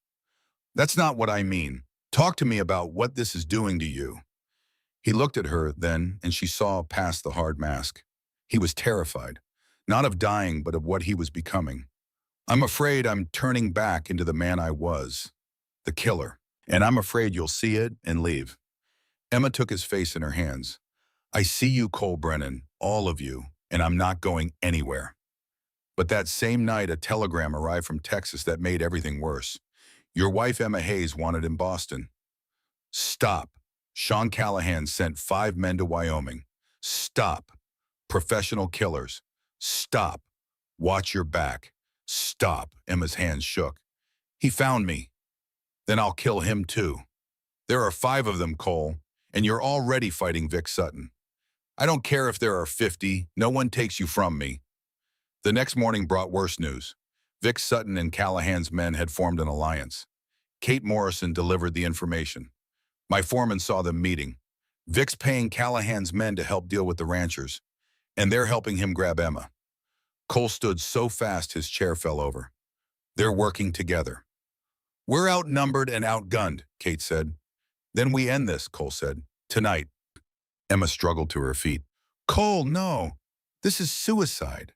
Speaker 1: "That's not what I mean. Talk to me about what this is doing to you." He looked at her then, and she saw past the hard mask. He was terrified, not of dying, but of what he was becoming. "I'm afraid I'm turning back into the man I was, the killer, and I'm afraid you'll see it and leave." Emma took his face in her hands. "I see you, Cole Brennan, all of you, and I'm not going anywhere." But that same night, a telegram arrived from Texas that made everything worse. "Your wife, Emma Hayes, wanted in Boston." "Stop. Sean Callahan sent 5 men to Wyoming." "Stop. Professional killers." "Stop. Watch your back." "Stop." Emma's hands shook. "He found me. Then I'll kill him too. There are 5 of them, Cole, and you're already fighting Vic Sutton. I don't care if there are 50. No one takes you from me." The next morning brought worse news. Vic Sutton and Callahan's men had formed an alliance. Kate Morrison delivered the information. My foreman saw them meeting. Vic's paying Callahan's men to help deal with the ranchers, and they're helping him grab Emma. Cole stood so fast his chair fell over. They're working together. We're outnumbered and outgunned, Kate said. Then we end this, Cole said. Tonight. Emma struggled to her feet. Cole, no. This is suicide.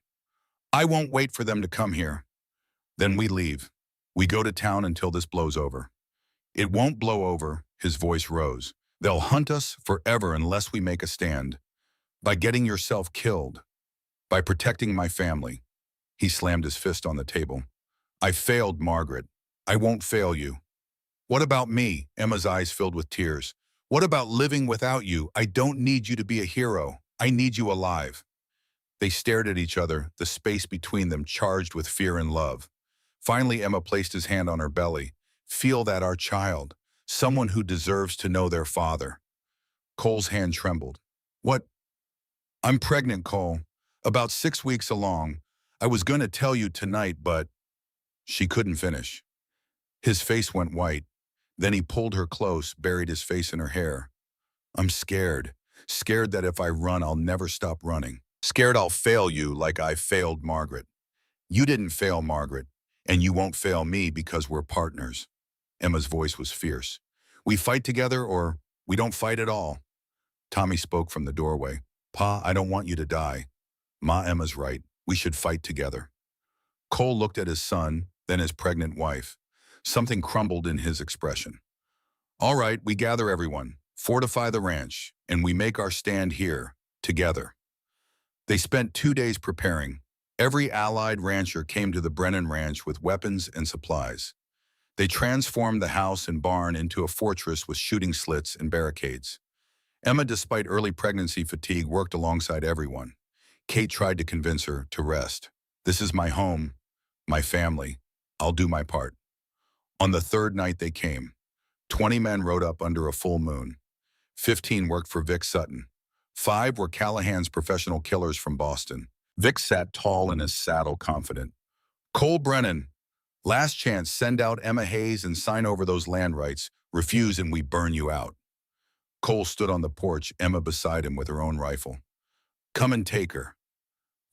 Speaker 1: I won't wait for them to come here. Then we leave. We go to town until this blows over. It won't blow over, his voice rose. They'll hunt us forever unless we make a stand. By getting yourself killed. By protecting my family. He slammed his fist on the table. I failed, Margaret. I won't fail you. What about me? Emma's eyes filled with tears. What about living without you? I don't need you to be a hero. I need you alive. They stared at each other, the space between them charged with fear and love. Finally, Emma placed his hand on her belly. Feel that, our child. Someone who deserves to know their father. Cole's hand trembled. What? I'm pregnant, Cole. About 6 weeks along. I was going to tell you tonight, but... She couldn't finish. His face went white. Then he pulled her close, buried his face in her hair. I'm scared. Scared that if I run, I'll never stop running. Scared I'll fail you like I failed Margaret. You didn't fail Margaret, and you won't fail me because we're partners. Emma's voice was fierce. We fight together or we don't fight at all. Tommy spoke from the doorway. Pa, I don't want you to die. Ma, Emma's right. We should fight together. Cole looked at his son, then his pregnant wife. Something crumbled in his expression. All right, we gather everyone, fortify the ranch, and we make our stand here, together. They spent 2 days preparing. Every allied rancher came to the Brennan Ranch with weapons and supplies. They transformed the house and barn into a fortress with shooting slits and barricades. Emma, despite early pregnancy fatigue, worked alongside everyone. Kate tried to convince her to rest. This is my home, my family. I'll do my part. On the third night they came. 20 men rode up under a full moon. 15 worked for Vic Sutton. 5 were Callahan's professional killers from Boston. Vic sat tall in his saddle, confident. Cole Brennan, last chance, send out Emma Hayes and sign over those land rights. Refuse and we burn you out. Cole stood on the porch, Emma beside him with her own rifle. Come and take her.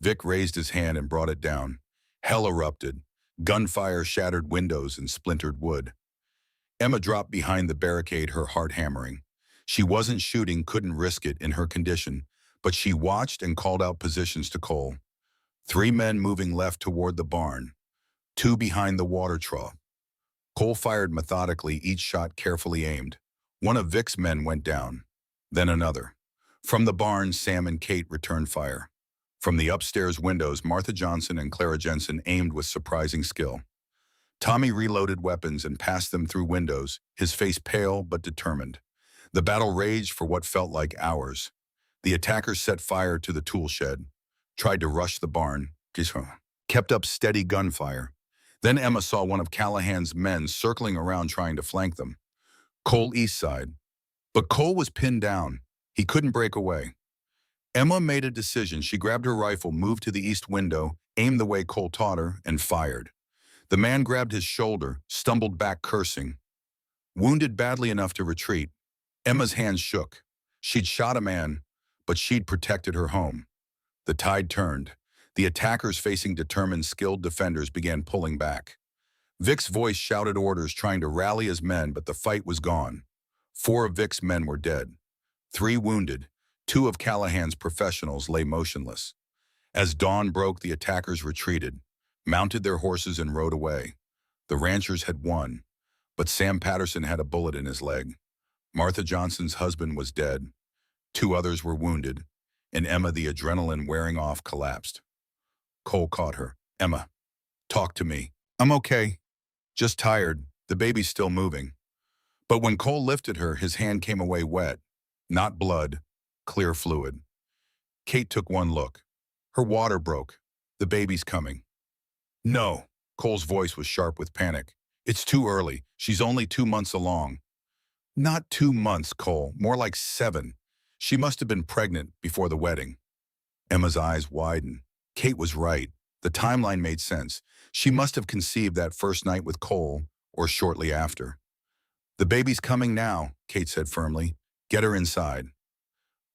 Speaker 1: Vic raised his hand and brought it down. Hell erupted. Gunfire shattered windows and splintered wood. Emma dropped behind the barricade, her heart hammering. She wasn't shooting, couldn't risk it in her condition, but she watched and called out positions to Cole. 3 men moving left toward the barn, 2 behind the water trough. Cole fired methodically, each shot carefully aimed. One of Vic's men went down, then another. From the barn, Sam and Kate returned fire. From the upstairs windows, Martha Johnson and Clara Jensen aimed with surprising skill. Tommy reloaded weapons and passed them through windows, his face pale but determined. The battle raged for what felt like hours. The attackers set fire to the tool shed, tried to rush the barn, kept up steady gunfire. Then Emma saw one of Callahan's men circling around trying to flank them. Cole east side. But Cole was pinned down. He couldn't break away. Emma made a decision. She grabbed her rifle, moved to the east window, aimed the way Cole taught her, and fired. The man grabbed his shoulder, stumbled back cursing. Wounded badly enough to retreat, Emma's hands shook. She'd shot a man, but she'd protected her home. The tide turned. The attackers, facing determined, skilled defenders, began pulling back. Vic's voice shouted orders, trying to rally his men, but the fight was gone. 4 of Vic's men were dead. 3 wounded. 2 of Callahan's professionals lay motionless. As dawn broke, the attackers retreated, mounted their horses and rode away. The ranchers had won, but Sam Patterson had a bullet in his leg. Martha Johnson's husband was dead. 2 others were wounded, and Emma, the adrenaline wearing off, collapsed. Cole caught her. Emma, talk to me. I'm okay. Just tired. The baby's still moving. But when Cole lifted her, his hand came away wet. Not blood, clear fluid. Kate took one look. Her water broke. The baby's coming. No. Cole's voice was sharp with panic. It's too early. She's only 2 months along. Not 2 months, Cole. More like 7. She must have been pregnant before the wedding. Emma's eyes widened. Kate was right. The timeline made sense. She must have conceived that first night with Cole, or shortly after. The baby's coming now, Kate said firmly. Get her inside.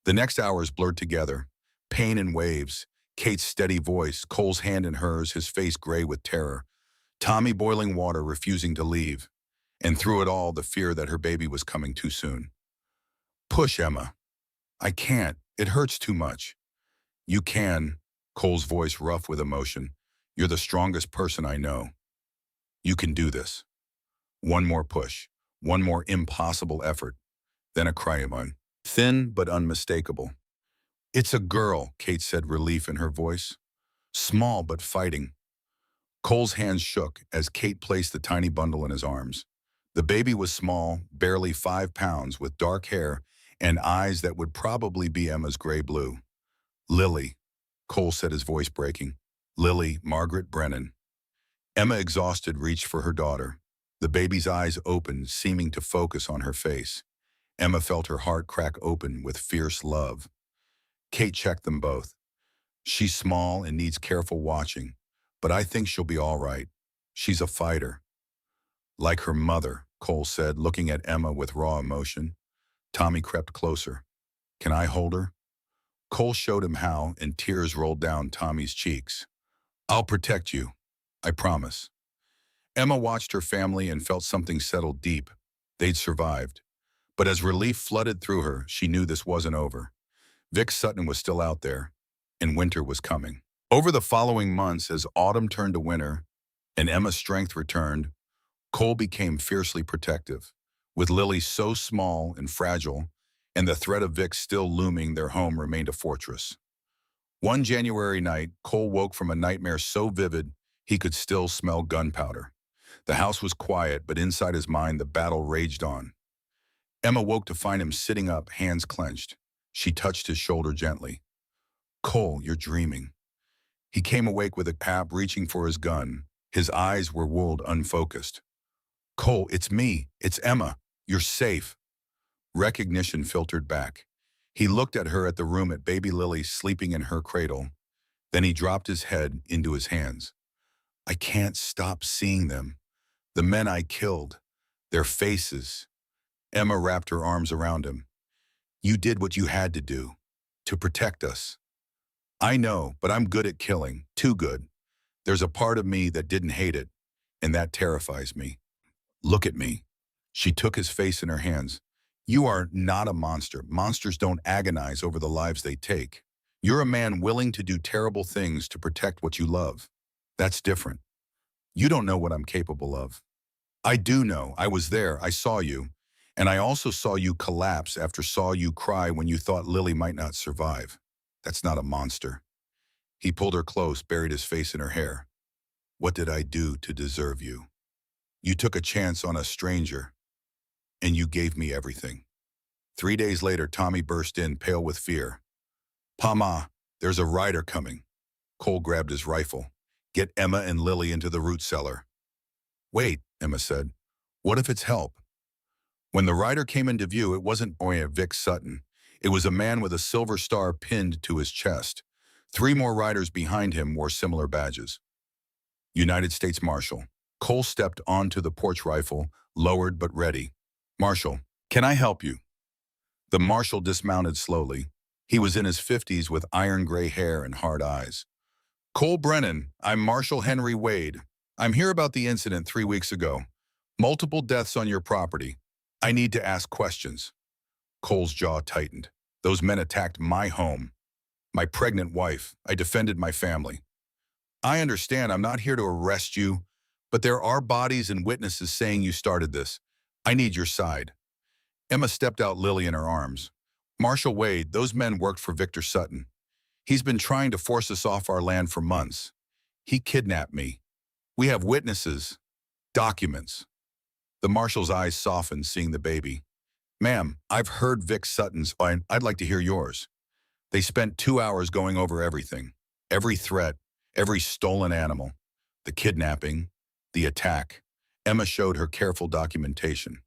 Speaker 1: The next hours blurred together, pain in waves, Kate's steady voice, Cole's hand in hers, his face gray with terror, Tommy boiling water refusing to leave, and through it all the fear that her baby was coming too soon. Push, Emma. I can't. It hurts too much. You can, Cole's voice rough with emotion. You're the strongest person I know. You can do this. One more push, one more impossible effort, then a cry of mine. Thin but unmistakable. It's a girl, Kate said, relief in her voice. Small but fighting. Cole's hands shook as Kate placed the tiny bundle in his arms. The baby was small, barely 5 pounds, with dark hair and eyes that would probably be Emma's gray-blue. Lily, Cole said, his voice breaking. Lily Margaret Brennan. Emma, exhausted, reached for her daughter. The baby's eyes opened, seeming to focus on her face. Emma felt her heart crack open with fierce love. Kate checked them both. She's small and needs careful watching, but I think she'll be all right. She's a fighter. Like her mother, Cole said, looking at Emma with raw emotion. Tommy crept closer. Can I hold her? Cole showed him how, and tears rolled down Tommy's cheeks. I'll protect you. I promise. Emma watched her family and felt something settle deep. They'd survived. But as relief flooded through her, she knew this wasn't over. Vic Sutton was still out there, and winter was coming. Over the following months, as autumn turned to winter and Emma's strength returned, Cole became fiercely protective. With Lily so small and fragile, and the threat of Vic still looming, their home remained a fortress. One January night, Cole woke from a nightmare so vivid he could still smell gunpowder. The house was quiet, but inside his mind the battle raged on. Emma woke to find him sitting up, hands clenched. She touched his shoulder gently. Cole, you're dreaming. He came awake with a pap, reaching for his gun. His eyes were wooled, unfocused. Cole, it's me. It's Emma. You're safe. Recognition filtered back. He looked at her, at the room, at baby Lily sleeping in her cradle. Then he dropped his head into his hands. I can't stop seeing them. The men I killed. Their faces. Emma wrapped her arms around him. You did what you had to do. To protect us. I know, but I'm good at killing. Too good. There's a part of me that didn't hate it, and that terrifies me. Look at me. She took his face in her hands. You are not a monster. Monsters don't agonize over the lives they take. You're a man willing to do terrible things to protect what you love. That's different. You don't know what I'm capable of. I do know. I was there. I saw you. And I also saw you collapse after saw you cry when you thought Lily might not survive. That's not a monster. He pulled her close, buried his face in her hair. What did I do to deserve you? You took a chance on a stranger, and you gave me everything. 3 days later, Tommy burst in, pale with fear. Mama, there's a rider coming. Cole grabbed his rifle. Get Emma and Lily into the root cellar. Wait, Emma said. What if it's help? When the rider came into view, it wasn't Vic Sutton. It was a man with a silver star pinned to his chest. 3 more riders behind him wore similar badges. United States Marshal. Cole stepped onto the porch rifle, lowered but ready. Marshal, can I help you? The marshal dismounted slowly. He was in his 50s with iron gray hair and hard eyes. Cole Brennan, I'm Marshal Henry Wade. I'm here about the incident 3 weeks ago. Multiple deaths on your property. I need to ask questions. Cole's jaw tightened. Those men attacked my home. My pregnant wife. I defended my family. I understand I'm not here to arrest you, but there are bodies and witnesses saying you started this. I need your side. Emma stepped out, Lily in her arms. Marshal Wade, those men worked for Victor Sutton. He's been trying to force us off our land for months. He kidnapped me. We have witnesses, documents. The marshal's eyes softened, seeing the baby. Ma'am, I've heard Vic Sutton's, and I'd like to hear yours. They spent 2 hours going over everything. Every threat, every stolen animal, the kidnapping, the attack. Emma showed her careful documentation.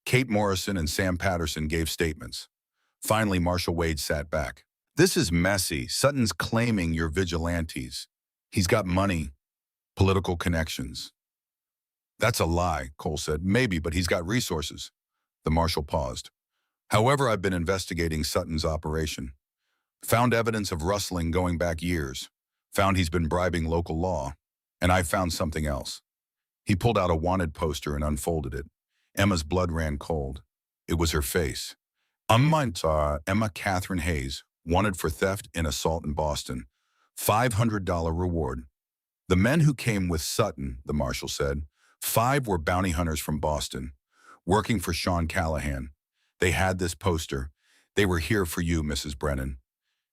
Speaker 1: Kate Morrison and Sam Patterson gave statements. Finally, Marshal Wade sat back. This is messy. Sutton's claiming you're vigilantes. He's got money, political connections. That's a lie, Cole said. Maybe, but he's got resources. The marshal paused. However, I've been investigating Sutton's operation. Found evidence of rustling going back years. Found he's been bribing local law. And I found something else. He pulled out a wanted poster and unfolded it. Emma's blood ran cold. It was her face. Emma Catherine Hayes, wanted for theft and assault in Boston. $500 reward. The men who came with Sutton, the marshal said, 5 were bounty hunters from Boston, working for Sean Callahan. They had this poster. They were here for you, Mrs. Brennan.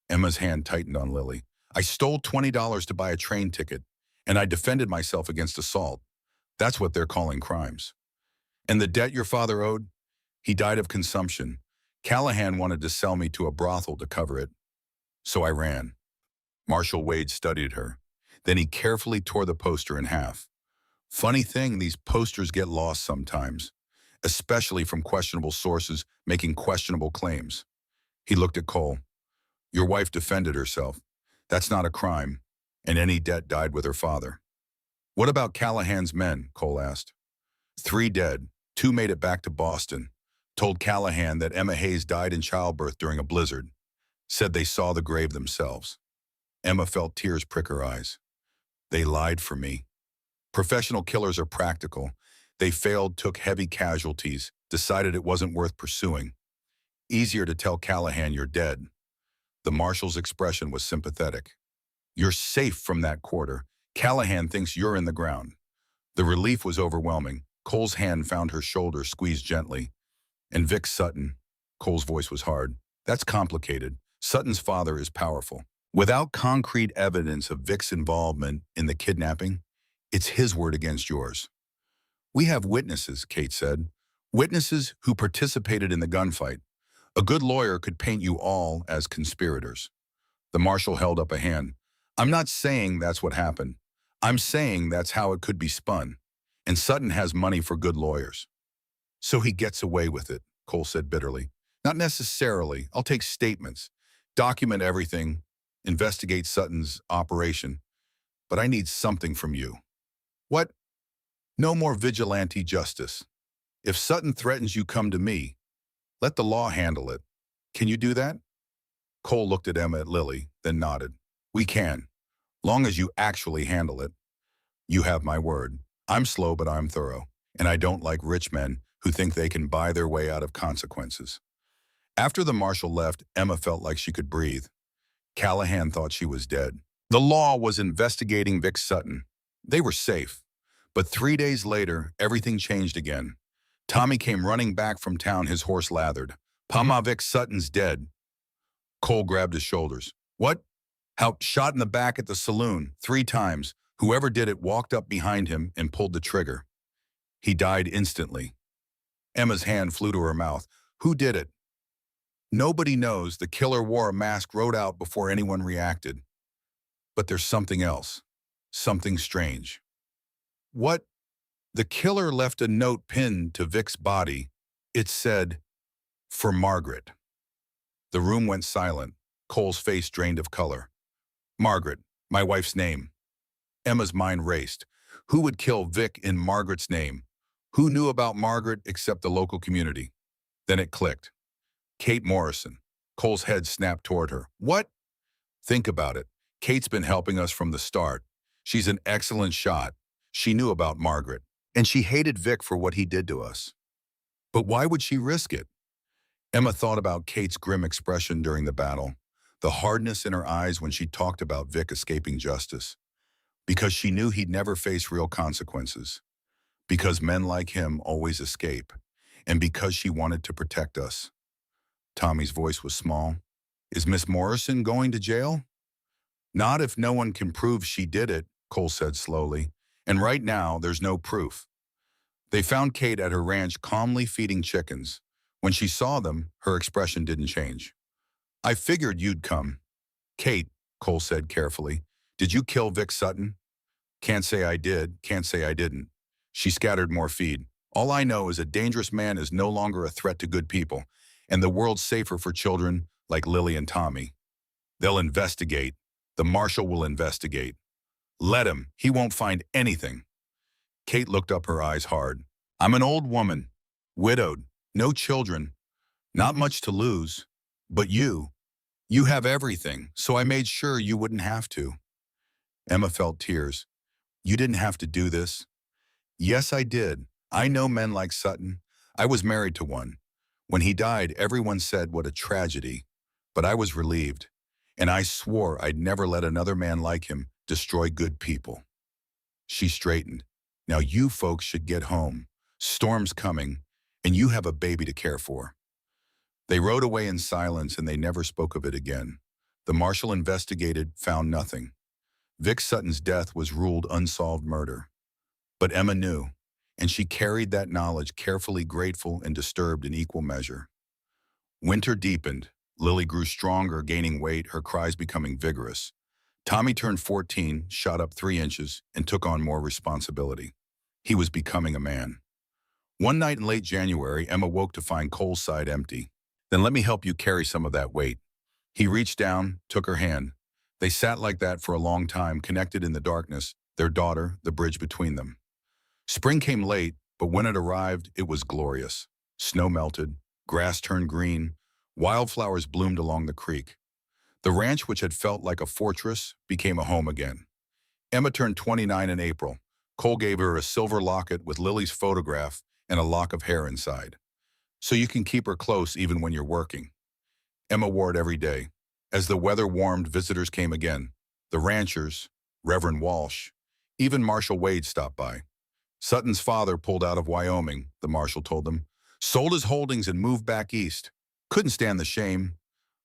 Speaker 1: Emma's hand tightened on Lily. I stole $20 to buy a train ticket, and I defended myself against assault. That's what they're calling crimes. And the debt your father owed? He died of consumption. Callahan wanted to sell me to a brothel to cover it. So I ran. Marshal Wade studied her. Then he carefully tore the poster in half. Funny thing, these posters get lost sometimes, especially from questionable sources making questionable claims. He looked at Cole. Your wife defended herself. That's not a crime, and any debt died with her father. What about Callahan's men? Cole asked. 3 dead. 2 made it back to Boston. Told Callahan that Emma Hayes died in childbirth during a blizzard. Said they saw the grave themselves. Emma felt tears prick her eyes. They lied for me. Professional killers are practical. They failed, took heavy casualties, decided it wasn't worth pursuing. Easier to tell Callahan you're dead. The marshal's expression was sympathetic. You're safe from that quarter. Callahan thinks you're in the ground. The relief was overwhelming. Cole's hand found her shoulder, squeezed gently. And Vic Sutton. Cole's voice was hard. That's complicated. Sutton's father is powerful. Without concrete evidence of Vic's involvement in the kidnapping, it's his word against yours. We have witnesses, Kate said. Witnesses who participated in the gunfight. A good lawyer could paint you all as conspirators. The marshal held up a hand. I'm not saying that's what happened. I'm saying that's how it could be spun. And Sutton has money for good lawyers. So he gets away with it, Cole said bitterly. Not necessarily. I'll take statements, document everything, investigate Sutton's operation. But I need something from you. What? No more vigilante justice. If Sutton threatens you, come to me. Let the law handle it. Can you do that? Cole looked at Emma and Lily, then nodded. We can, long as you actually handle it. You have my word. I'm slow, but I'm thorough, and I don't like rich men who think they can buy their way out of consequences. After the marshal left, Emma felt like she could breathe. Callahan thought she was dead. The law was investigating Vic Sutton. They were safe. But 3 days later, everything changed again. Tommy came running back from town, his horse lathered. Pama, Vic Sutton's dead. Cole grabbed his shoulders. What? How? Shot in the back at the saloon 3 times. Whoever did it walked up behind him and pulled the trigger. He died instantly. Emma's hand flew to her mouth. Who did it? Nobody knows. The killer wore a mask, rode out before anyone reacted. But there's something else. Something strange. What? The killer left a note pinned to Vic's body. It said, "For Margaret." The room went silent. Cole's face drained of color. Margaret, my wife's name. Emma's mind raced. Who would kill Vic in Margaret's name? Who knew about Margaret except the local community? Then it clicked. Kate Morrison. Cole's head snapped toward her. What? Think about it. Kate's been helping us from the start. She's an excellent shot. She knew about Margaret. And she hated Vic for what he did to us. But why would she risk it? Emma thought about Kate's grim expression during the battle, the hardness in her eyes when she talked about Vic escaping justice. Because she knew he'd never face real consequences. Because men like him always escape. And because she wanted to protect us. Tommy's voice was small. Is Miss Morrison going to jail? Not if no one can prove she did it, Cole said slowly. And right now, there's no proof. They found Kate at her ranch calmly feeding chickens. When she saw them, her expression didn't change. I figured you'd come. Kate, Cole said carefully, did you kill Vic Sutton? Can't say I did, can't say I didn't. She scattered more feed. All I know is a dangerous man is no longer a threat to good people, and the world's safer for children like Lily and Tommy. They'll investigate. The marshal will investigate. Let him. He won't find anything. Kate looked up, her eyes hard. I'm an old woman, widowed, no children, not much to lose. But you have everything, so I made sure you wouldn't have to. Emma felt tears. You didn't have to do this. Yes, I did. I know men like Sutton. I was married to one. When he died, everyone said what a tragedy. But I was relieved. And I swore I'd never let another man like him destroy good people. She straightened. Now you folks should get home. Storm's coming, and you have a baby to care for. They rode away in silence, and they never spoke of it again. The marshal investigated, found nothing. Vic Sutton's death was ruled unsolved murder. But Emma knew, and she carried that knowledge, carefully, grateful and disturbed in equal measure. Winter deepened. Lily grew stronger, gaining weight, her cries becoming vigorous. Tommy turned 14, shot up 3 inches, and took on more responsibility. He was becoming a man. One night in late January, Emma woke to find Cole's side empty. Then let me help you carry some of that weight. He reached down, took her hand. They sat like that for a long time, connected in the darkness, their daughter, the bridge between them. Spring came late, but when it arrived, it was glorious. Snow melted, grass turned green, wildflowers bloomed along the creek. The ranch, which had felt like a fortress, became a home again. Emma turned 29 in April. Cole gave her a silver locket with Lily's photograph and a lock of hair inside. So you can keep her close even when you're working. Emma wore it every day. As the weather warmed, visitors came again. The ranchers, Reverend Walsh, even Marshal Wade stopped by. Sutton's father pulled out of Wyoming, the marshal told them, sold his holdings and moved back east. Couldn't stand the shame.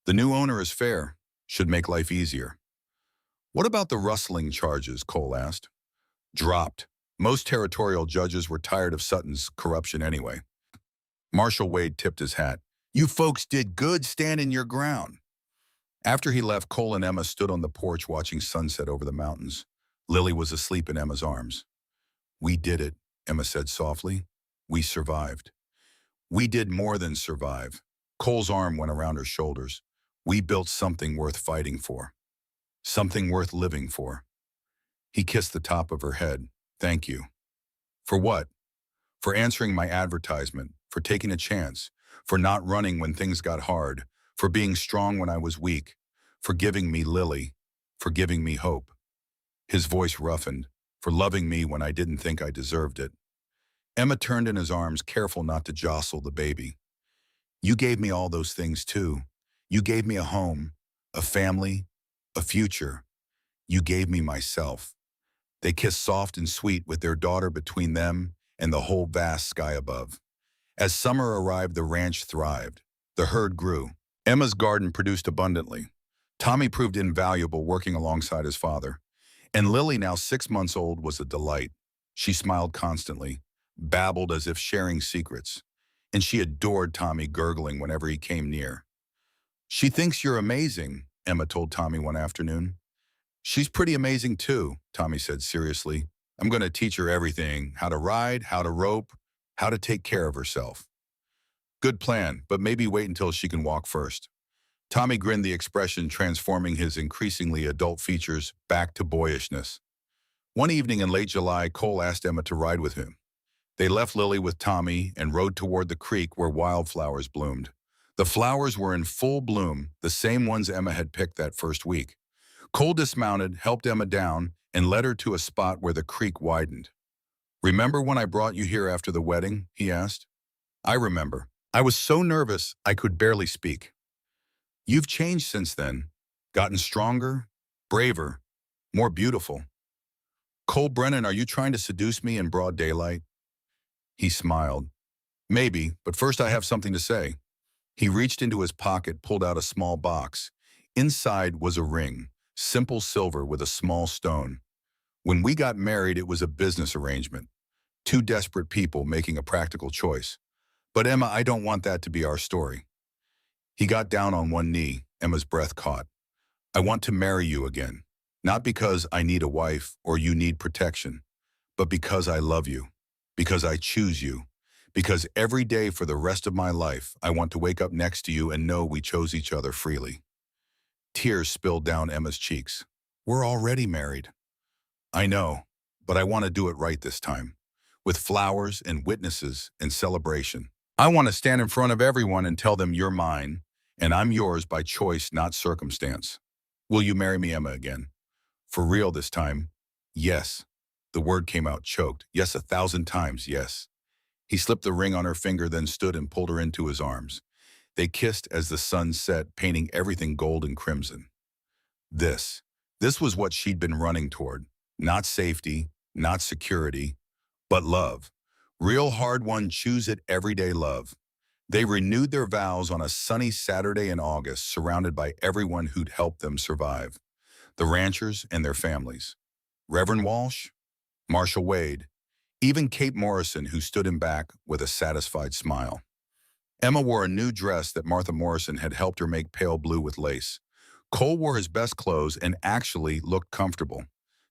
Speaker 1: The new owner is fair, should make life easier. What about the rustling charges, Cole asked. Dropped. Most territorial judges were tired of Sutton's corruption anyway. Marshal Wade tipped his hat. You folks did good standing your ground. After he left, Cole and Emma stood on the porch watching sunset over the mountains. Lily was asleep in Emma's arms. We did it, Emma said softly. We survived. We did more than survive. Cole's arm went around her shoulders. We built something worth fighting for. Something worth living for. He kissed the top of her head. Thank you. For what? For answering my advertisement, for taking a chance, for not running when things got hard, for being strong when I was weak, for giving me Lily, for giving me hope. His voice roughened, for loving me when I didn't think I deserved it. Emma turned in his arms, careful not to jostle the baby. You gave me all those things too. You gave me a home, a family, a future. You gave me myself. They kissed soft and sweet with their daughter between them and the whole vast sky above. As summer arrived, the ranch thrived. The herd grew. Emma's garden produced abundantly. Tommy proved invaluable working alongside his father. And Lily, now 6 months old, was a delight. She smiled constantly, babbled as if sharing secrets. And she adored Tommy, gurgling whenever he came near. She thinks you're amazing, Emma told Tommy one afternoon. She's pretty amazing too, Tommy said seriously. I'm going to teach her everything, how to ride, how to rope, how to take care of herself. Good plan, but maybe wait until she can walk first. Tommy grinned, the expression transforming his increasingly adult features back to boyishness. One evening in late July, Cole asked Emma to ride with him. They left Lily with Tommy and rode toward the creek where wildflowers bloomed. The flowers were in full bloom, the same ones Emma had picked that first week. Cole dismounted, helped Emma down, and led her to a spot where the creek widened. Remember when I brought you here after the wedding? He asked. I remember. I was so nervous I could barely speak. You've changed since then, gotten stronger, braver, more beautiful. Cole Brennan, are you trying to seduce me in broad daylight? He smiled. Maybe, but first I have something to say. He reached into his pocket, pulled out a small box. Inside was a ring, simple silver with a small stone. When we got married, it was a business arrangement. 2 desperate people making a practical choice. But Emma, I don't want that to be our story. He got down on one knee, Emma's breath caught. I want to marry you again. Not because I need a wife or you need protection, but because I love you, because I choose you, because every day for the rest of my life, I want to wake up next to you and know we chose each other freely. Tears spilled down Emma's cheeks. We're already married. I know, but I want to do it right this time. with flowers and witnesses and celebration. I want to stand in front of everyone and tell them you're mine, and I'm yours by choice, not circumstance. Will you marry me, Emma, again? For real this time? Yes. The word came out choked. Yes, 1,000 times, yes. He slipped the ring on her finger, then stood and pulled her into his arms. They kissed as the sun set, painting everything gold and crimson. This, this was what she'd been running toward. Not safety, not security, but love. Real hard-won, choose-it everyday love. They renewed their vows on a sunny Saturday in August, surrounded by everyone who'd helped them survive. The ranchers and their families. Reverend Walsh, Marshall Wade, even Kate Morrison, who stood him back with a satisfied smile. Emma wore a new dress that Martha Morrison had helped her make pale blue with lace. Cole wore his best clothes and actually looked comfortable.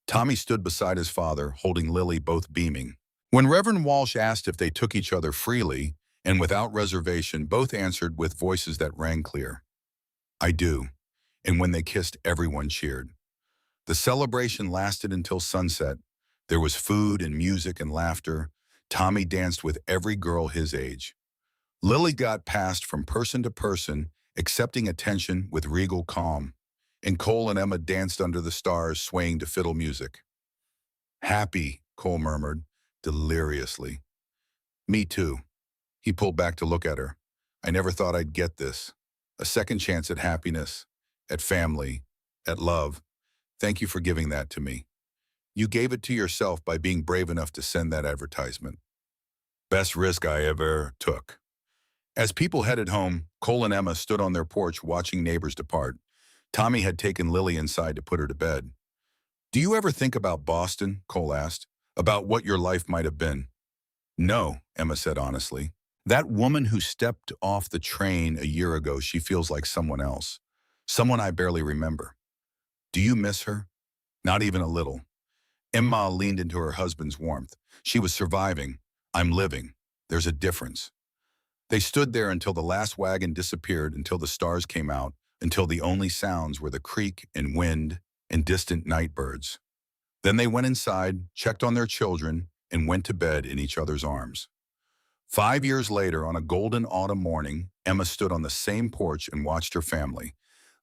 Speaker 1: Tommy stood beside his father, holding Lily, both beaming. When Reverend Walsh asked if they took each other freely and without reservation, both answered with voices that rang clear. I do. And when they kissed, everyone cheered. The celebration lasted until sunset. There was food and music and laughter. Tommy danced with every girl his age. Lily got passed from person to person, accepting attention with regal calm. And Cole and Emma danced under the stars, swaying to fiddle music. Happy, Cole murmured, deliriously. Me too. He pulled back to look at her. I never thought I'd get this. A second chance at happiness, at family, at love. Thank you for giving that to me. You gave it to yourself by being brave enough to send that advertisement. Best risk I ever took. As people headed home, Cole and Emma stood on their porch watching neighbors depart. Tommy had taken Lily inside to put her to bed. Do you ever think about Boston? Cole asked. About what your life might have been? No, Emma said honestly. That woman who stepped off the train a year ago, she feels like someone else. Someone I barely remember. Do you miss her? Not even a little. Emma leaned into her husband's warmth. She was surviving. I'm living. There's a difference. They stood there until the last wagon disappeared, until the stars came out, until the only sounds were the creak and wind and distant night birds. Then they went inside, checked on their children, and went to bed in each other's arms. 5 years later, on a golden autumn morning, Emma stood on the same porch and watched her family.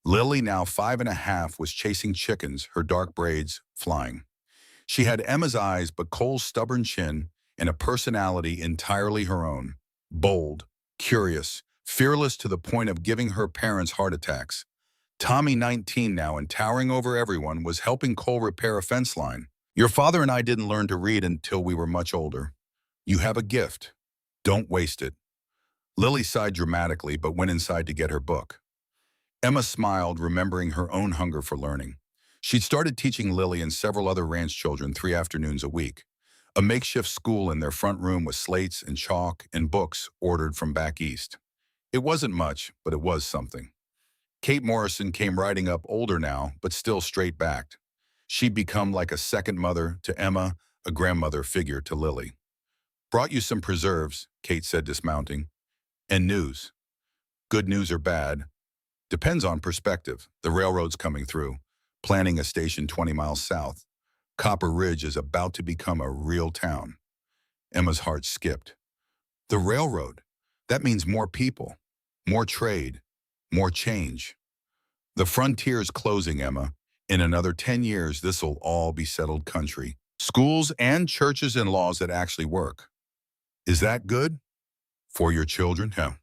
Speaker 1: Lily, now 5.5, was chasing chickens, her dark braids flying. She had Emma's eyes, but Cole's stubborn chin, and a personality entirely her own. Bold, curious, fearless to the point of giving her parents heart attacks. Tommy, 19 now and towering over everyone, was helping Cole repair a fence line. Your father and I didn't learn to read until we were much older. You have a gift. Don't waste it. Lily sighed dramatically, but went inside to get her book. Emma smiled, remembering her own hunger for learning. She'd started teaching Lily and several other ranch children 3 afternoons a week. A makeshift school in their front room with slates and chalk and books ordered from back east. It wasn't much, but it was something. Kate Morrison came riding up, older now, but still straight-backed. She'd become like a second mother to Emma, a grandmother figure to Lily. Brought you some preserves, Kate said, dismounting. And news. Good news or bad? Depends on perspective. The railroad's coming through, planning a station 20 miles south. Copper Ridge is about to become a real town. Emma's heart skipped. The railroad. That means more people, more trade, more change. The frontier's closing, Emma. In another 10 years, this'll all be settled country. Schools and churches and laws that actually work. Is that good? For your children? Hell.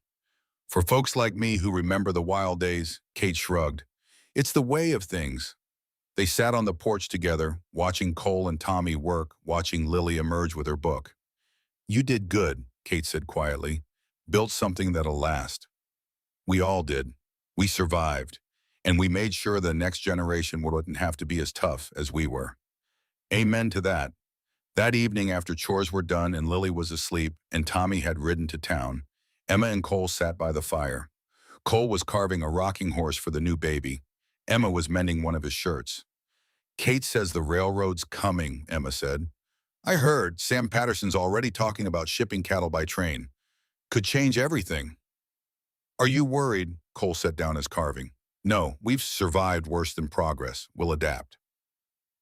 Speaker 1: For folks like me who remember the wild days, Kate shrugged. It's the way of things. They sat on the porch together, watching Cole and Tommy work, watching Lily emerge with her book. You did good, Kate said quietly. Built something that'll last. We all did. We survived. And we made sure the next generation wouldn't have to be as tough as we were. Amen to that. That evening, after chores were done and Lily was asleep and Tommy had ridden to town, Emma and Cole sat by the fire. Cole was carving a rocking horse for the new baby. Emma was mending one of his shirts. Kate says the railroad's coming, Emma said. I heard Sam Patterson's already talking about shipping cattle by train. Could change everything. Are you worried? Cole set down his carving. No, we've survived worse than progress. We'll adapt.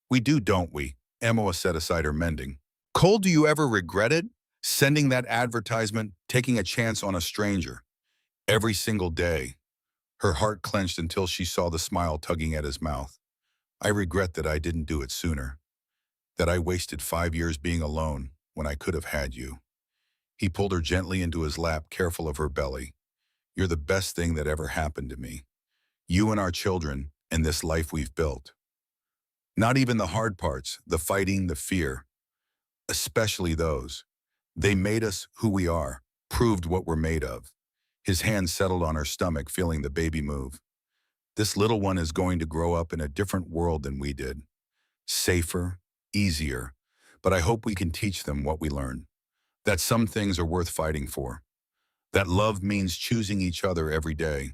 Speaker 1: We do, don't we? Emma set aside her mending. Cole, do you ever regret it? Sending that advertisement, taking a chance on a stranger. Every single day. Her heart clenched until she saw the smile tugging at his mouth. I regret that I didn't do it sooner. That I wasted 5 years being alone when I could have had you. He pulled her gently into his lap, careful of her belly. You're the best thing that ever happened to me. You and our children and this life we've built. Not even the hard parts, the fighting, the fear, especially those. They made us who we are, proved what we're made of. His hand settled on her stomach, feeling the baby move. This little one is going to grow up in a different world than we did. Safer, easier, but I hope we can teach them what we learned. That some things are worth fighting for. That love means choosing each other every day.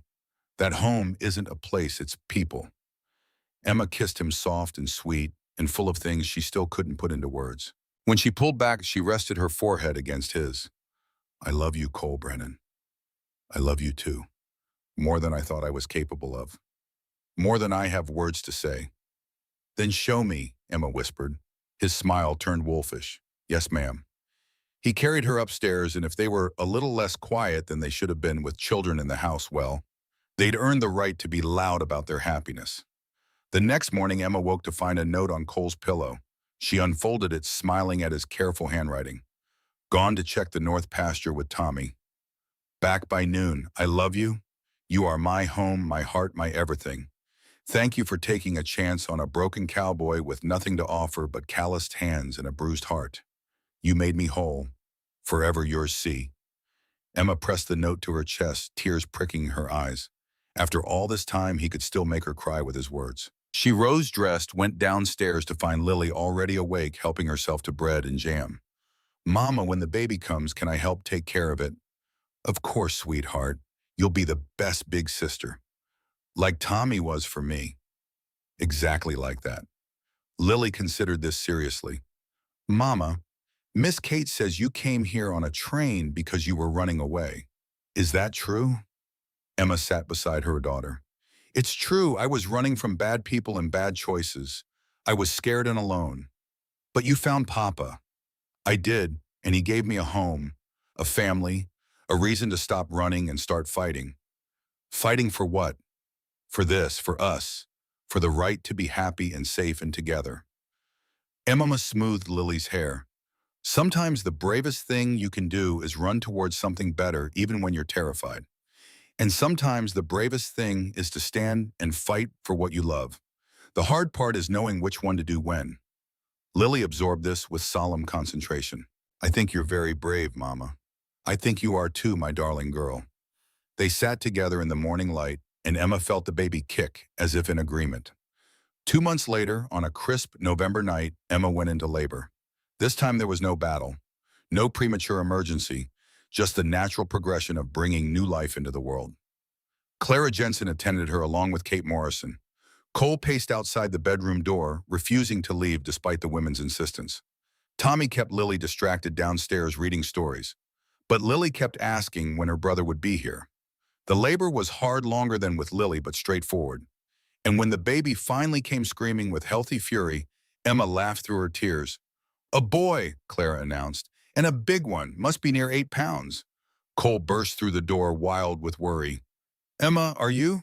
Speaker 1: That home isn't a place, it's people. Emma kissed him soft and sweet and full of things she still couldn't put into words. When she pulled back, she rested her forehead against his. I love you, Cole Brennan. I love you too. More than I thought I was capable of. More than I have words to say. Then show me, Emma whispered. His smile turned wolfish. Yes, ma'am. He carried her upstairs, and if they were a little less quiet than they should have been with children in the house, well, they'd earned the right to be loud about their happiness. The next morning, Emma woke to find a note on Cole's pillow. She unfolded it, smiling at his careful handwriting. Gone to check the north pasture with Tommy. Back by noon. I love you. You are my home, my heart, my everything. Thank you for taking a chance on a broken cowboy with nothing to offer but calloused hands and a bruised heart. You made me whole. Forever yours, C. Emma pressed the note to her chest, tears pricking her eyes. After all this time, he could still make her cry with his words. She rose dressed, went downstairs to find Lily already awake, helping herself to bread and jam. Mama, when the baby comes, can I help take care of it? Of course, sweetheart. You'll be the best big sister. Like Tommy was for me. Exactly like that. Lily considered this seriously. Mama, Miss Kate says you came here on a train because you were running away. Is that true? Emma sat beside her daughter. It's true, I was running from bad people and bad choices. I was scared and alone. But you found Papa. I did, and he gave me a home, a family, a reason to stop running and start fighting. Fighting for what? For this, for us, for the right to be happy and safe and together. Emma smoothed Lily's hair. Sometimes the bravest thing you can do is run towards something better even when you're terrified. And sometimes the bravest thing is to stand and fight for what you love. The hard part is knowing which one to do when. Lily absorbed this with solemn concentration. I think you're very brave, Mama. I think you are too, my darling girl. They sat together in the morning light, and Emma felt the baby kick as if in agreement. 2 months later, on a crisp November night, Emma went into labor. This time there was no battle, no premature emergency, just the natural progression of bringing new life into the world. Clara Jensen attended her along with Kate Morrison. Cole paced outside the bedroom door, refusing to leave despite the women's insistence. Tommy kept Lily distracted downstairs reading stories, but Lily kept asking when her brother would be here. The labor was hard, longer than with Lily, but straightforward. And when the baby finally came screaming with healthy fury, Emma laughed through her tears. A boy, Clara announced, and a big one, must be near 8 pounds. Cole burst through the door, wild with worry. Emma, are you?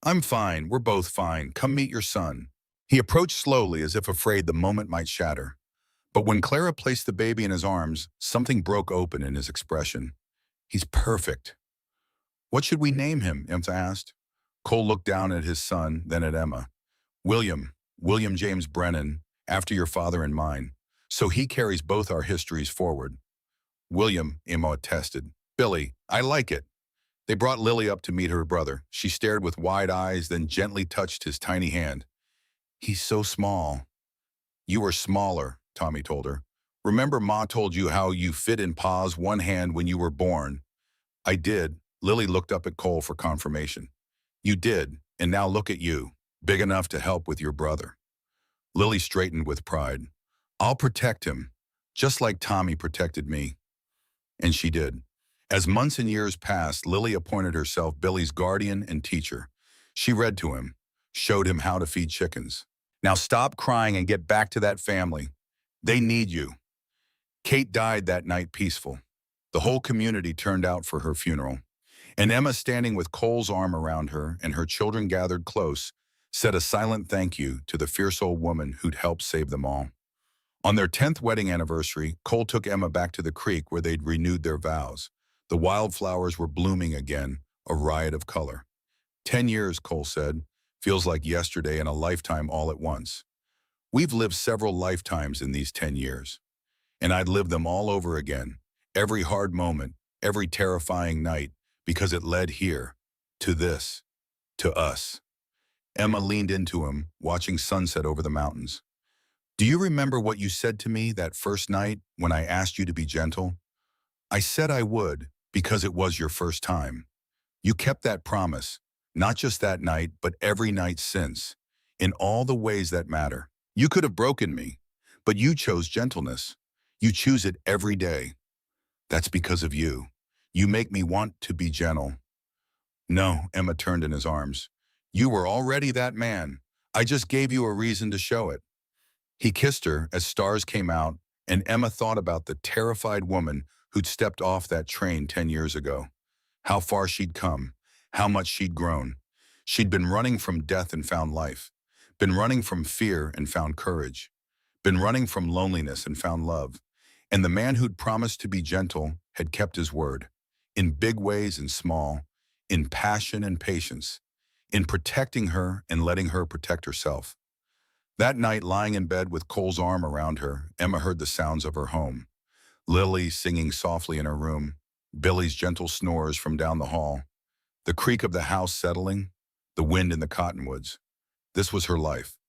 Speaker 1: I'm fine, we're both fine. Come meet your son. He approached slowly as if afraid the moment might shatter. But when Clara placed the baby in his arms, something broke open in his expression. He's perfect. What should we name him? Emma asked. Cole looked down at his son, then at Emma. William James Brennan, after your father and mine. So he carries both our histories forward. William, Emma attested. Billy, I like it. They brought Lily up to meet her brother. She stared with wide eyes, then gently touched his tiny hand. He's so small. You are smaller, Tommy told her. Remember Ma told you how you fit in Pa's one hand when you were born? I did. Lily looked up at Cole for confirmation. You did, and now look at you, big enough to help with your brother. Lily straightened with pride. I'll protect him, just like Tommy protected me. And she did. As months and years passed, Lily appointed herself Billy's guardian and teacher. She read to him, showed him how to feed chickens. Now stop crying and get back to that family. They need you. Kate died that night peaceful. The whole community turned out for her funeral, and Emma, standing with Cole's arm around her and her children gathered close, said a silent thank you to the fierce old woman who'd helped save them all. On their 10th wedding anniversary, Cole took Emma back to the creek where they'd renewed their vows. The wildflowers were blooming again, a riot of color. 10 years, Cole said, feels like yesterday and a lifetime all at once. We've lived several lifetimes in these 10 years, and I'd live them all over again, every hard moment, every terrifying night, because it led here, to this, to us. Emma leaned into him, watching sunset over the mountains. Do you remember what you said to me that first night when I asked you to be gentle? I said I would because it was your first time. You kept that promise, not just that night, but every night since, in all the ways that matter. You could have broken me, but you chose gentleness. You choose it every day. That's because of you. You make me want to be gentle. No, Emma turned in his arms. You were already that man. I just gave you a reason to show it. He kissed her as stars came out, and Emma thought about the terrified woman who'd stepped off that train 10 years ago. How far she'd come, how much she'd grown. She'd been running from death and found life, been running from fear and found courage, been running from loneliness and found love. And the man who'd promised to be gentle had kept his word, in big ways and small, in passion and patience, in protecting her and letting her protect herself. That night, lying in bed with Cole's arm around her, Emma heard the sounds of her home. Lily singing softly in her room, Billy's gentle snores from down the hall, the creak of the house settling, the wind in the cottonwoods. This was her life,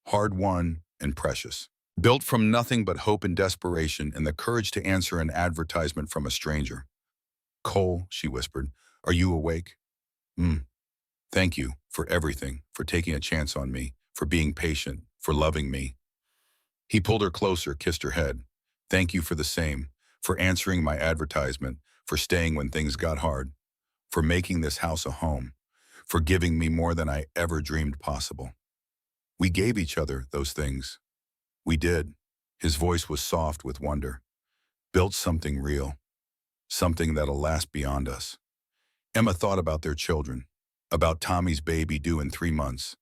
Speaker 1: hard-won and precious. Built from nothing but hope and desperation and the courage to answer an advertisement from a stranger. Cole, she whispered, are you awake? Thank you for everything, for taking a chance on me, for being patient, for loving me. He pulled her closer, kissed her head. Thank you for the same, for answering my advertisement, for staying when things got hard, for making this house a home, for giving me more than I ever dreamed possible. We gave each other those things. We did. His voice was soft with wonder. Built something real, something that'll last beyond us. Emma thought about their children, about Tommy's baby due in 3 months,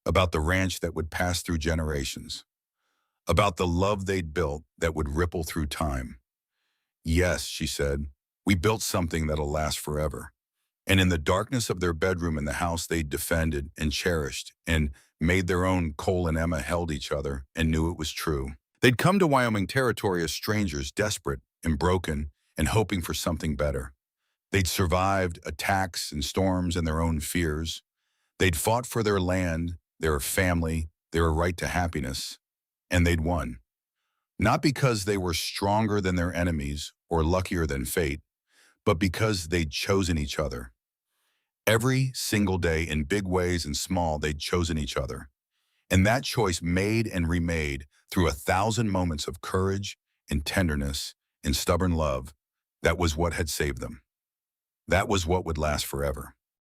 Speaker 1: about the ranch that would pass through generations, about the love they'd built that would ripple through time. Yes, she said, we built something that'll last forever. And in the darkness of their bedroom in the house they'd defended and cherished and made their own, Cole and Emma held each other and knew it was true. They'd come to Wyoming territory as strangers, desperate and broken and hoping for something better. They'd survived attacks and storms and their own fears. They'd fought for their land, their family, their right to happiness, and they'd won. Not because they were stronger than their enemies or luckier than fate, but because they'd chosen each other. Every single day, in big ways and small, they'd chosen each other. And that choice made and remade through 1,000 moments of courage and tenderness and stubborn love, that was what had saved them. That was what would last forever.